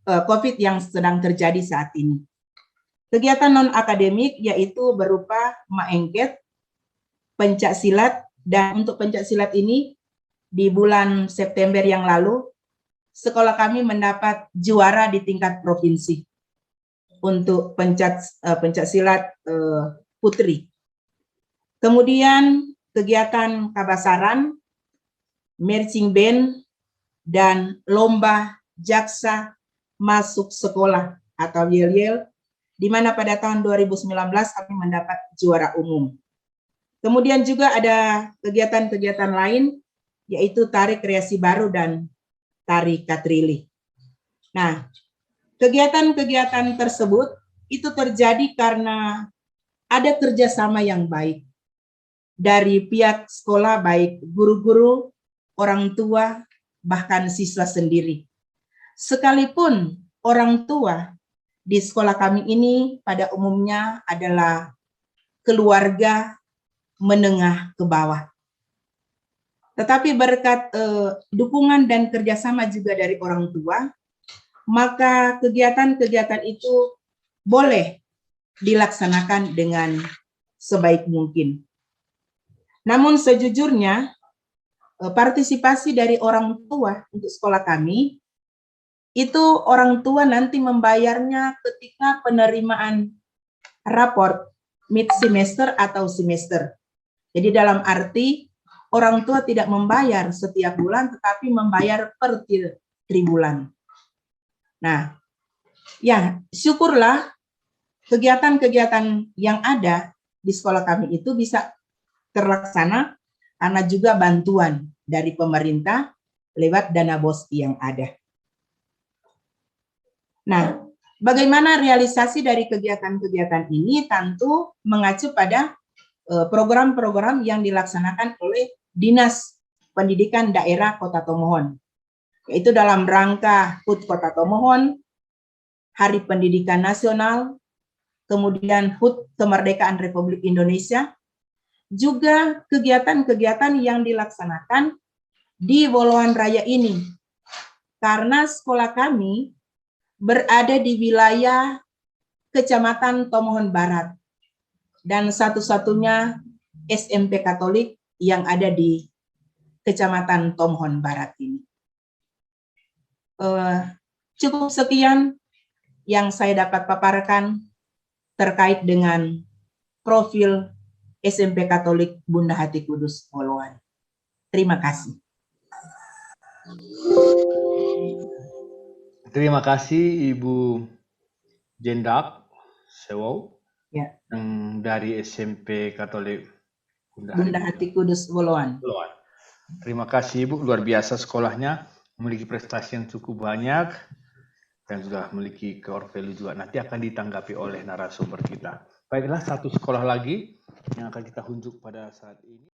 Speaker 13: COVID yang sedang terjadi saat ini. Kegiatan non-akademik yaitu berupa maengket, pencak silat, dan untuk pencak silat ini di bulan September yang lalu sekolah kami mendapat juara di tingkat provinsi untuk pencak silat putri. Kemudian kegiatan kabasaran, marching band, dan lomba jaksa masuk sekolah atau yel-yel, di mana pada tahun 2019 kami mendapat juara umum. Kemudian juga ada kegiatan-kegiatan lain, yaitu tari kreasi baru dan tari katrili. Nah, Kegiatan-kegiatan tersebut itu terjadi karena ada kerjasama yang baik dari pihak sekolah, baik guru-guru, orang tua, bahkan siswa sendiri. Sekalipun orang tua di sekolah kami ini pada umumnya adalah keluarga menengah ke bawah. Tetapi berkat dukungan dan kerjasama juga dari orang tua, maka kegiatan-kegiatan itu boleh dilaksanakan dengan sebaik mungkin. Namun sejujurnya, partisipasi dari orang tua untuk sekolah kami, itu orang tua nanti membayarnya ketika penerimaan raport mid semester atau semester. Jadi dalam arti orang tua tidak membayar setiap bulan, tetapi membayar per tribulan. Nah, ya syukurlah kegiatan-kegiatan yang ada di sekolah kami itu bisa terlaksana karena juga bantuan dari pemerintah lewat dana BOS yang ada. Nah, bagaimana realisasi dari kegiatan-kegiatan ini tentu mengacu pada program-program yang dilaksanakan oleh Dinas Pendidikan Daerah Kota Tomohon, yaitu dalam rangka HUT Kota Tomohon, Hari Pendidikan Nasional, kemudian HUT Kemerdekaan Republik Indonesia, juga kegiatan-kegiatan yang dilaksanakan di Woloan Raya ini. Karena sekolah kami berada di wilayah Kecamatan Tomohon Barat dan satu-satunya SMP Katolik yang ada di Kecamatan Tomohon Barat ini. Cukup sekian yang saya dapat paparkan terkait dengan profil SMP Katolik Bunda Hati Kudus Woloan. Terima kasih.
Speaker 10: Terima kasih Ibu Jendak Sewow
Speaker 13: Ya.
Speaker 10: Dari SMP Katolik
Speaker 13: Bunda Hati Kudus Woloan.
Speaker 10: Terima kasih Ibu, luar biasa sekolahnya, memiliki prestasi yang cukup banyak dan sudah memiliki core value juga. Nanti akan ditanggapi oleh narasumber kita. Baiklah, satu sekolah lagi yang akan kita unjuk pada saat ini.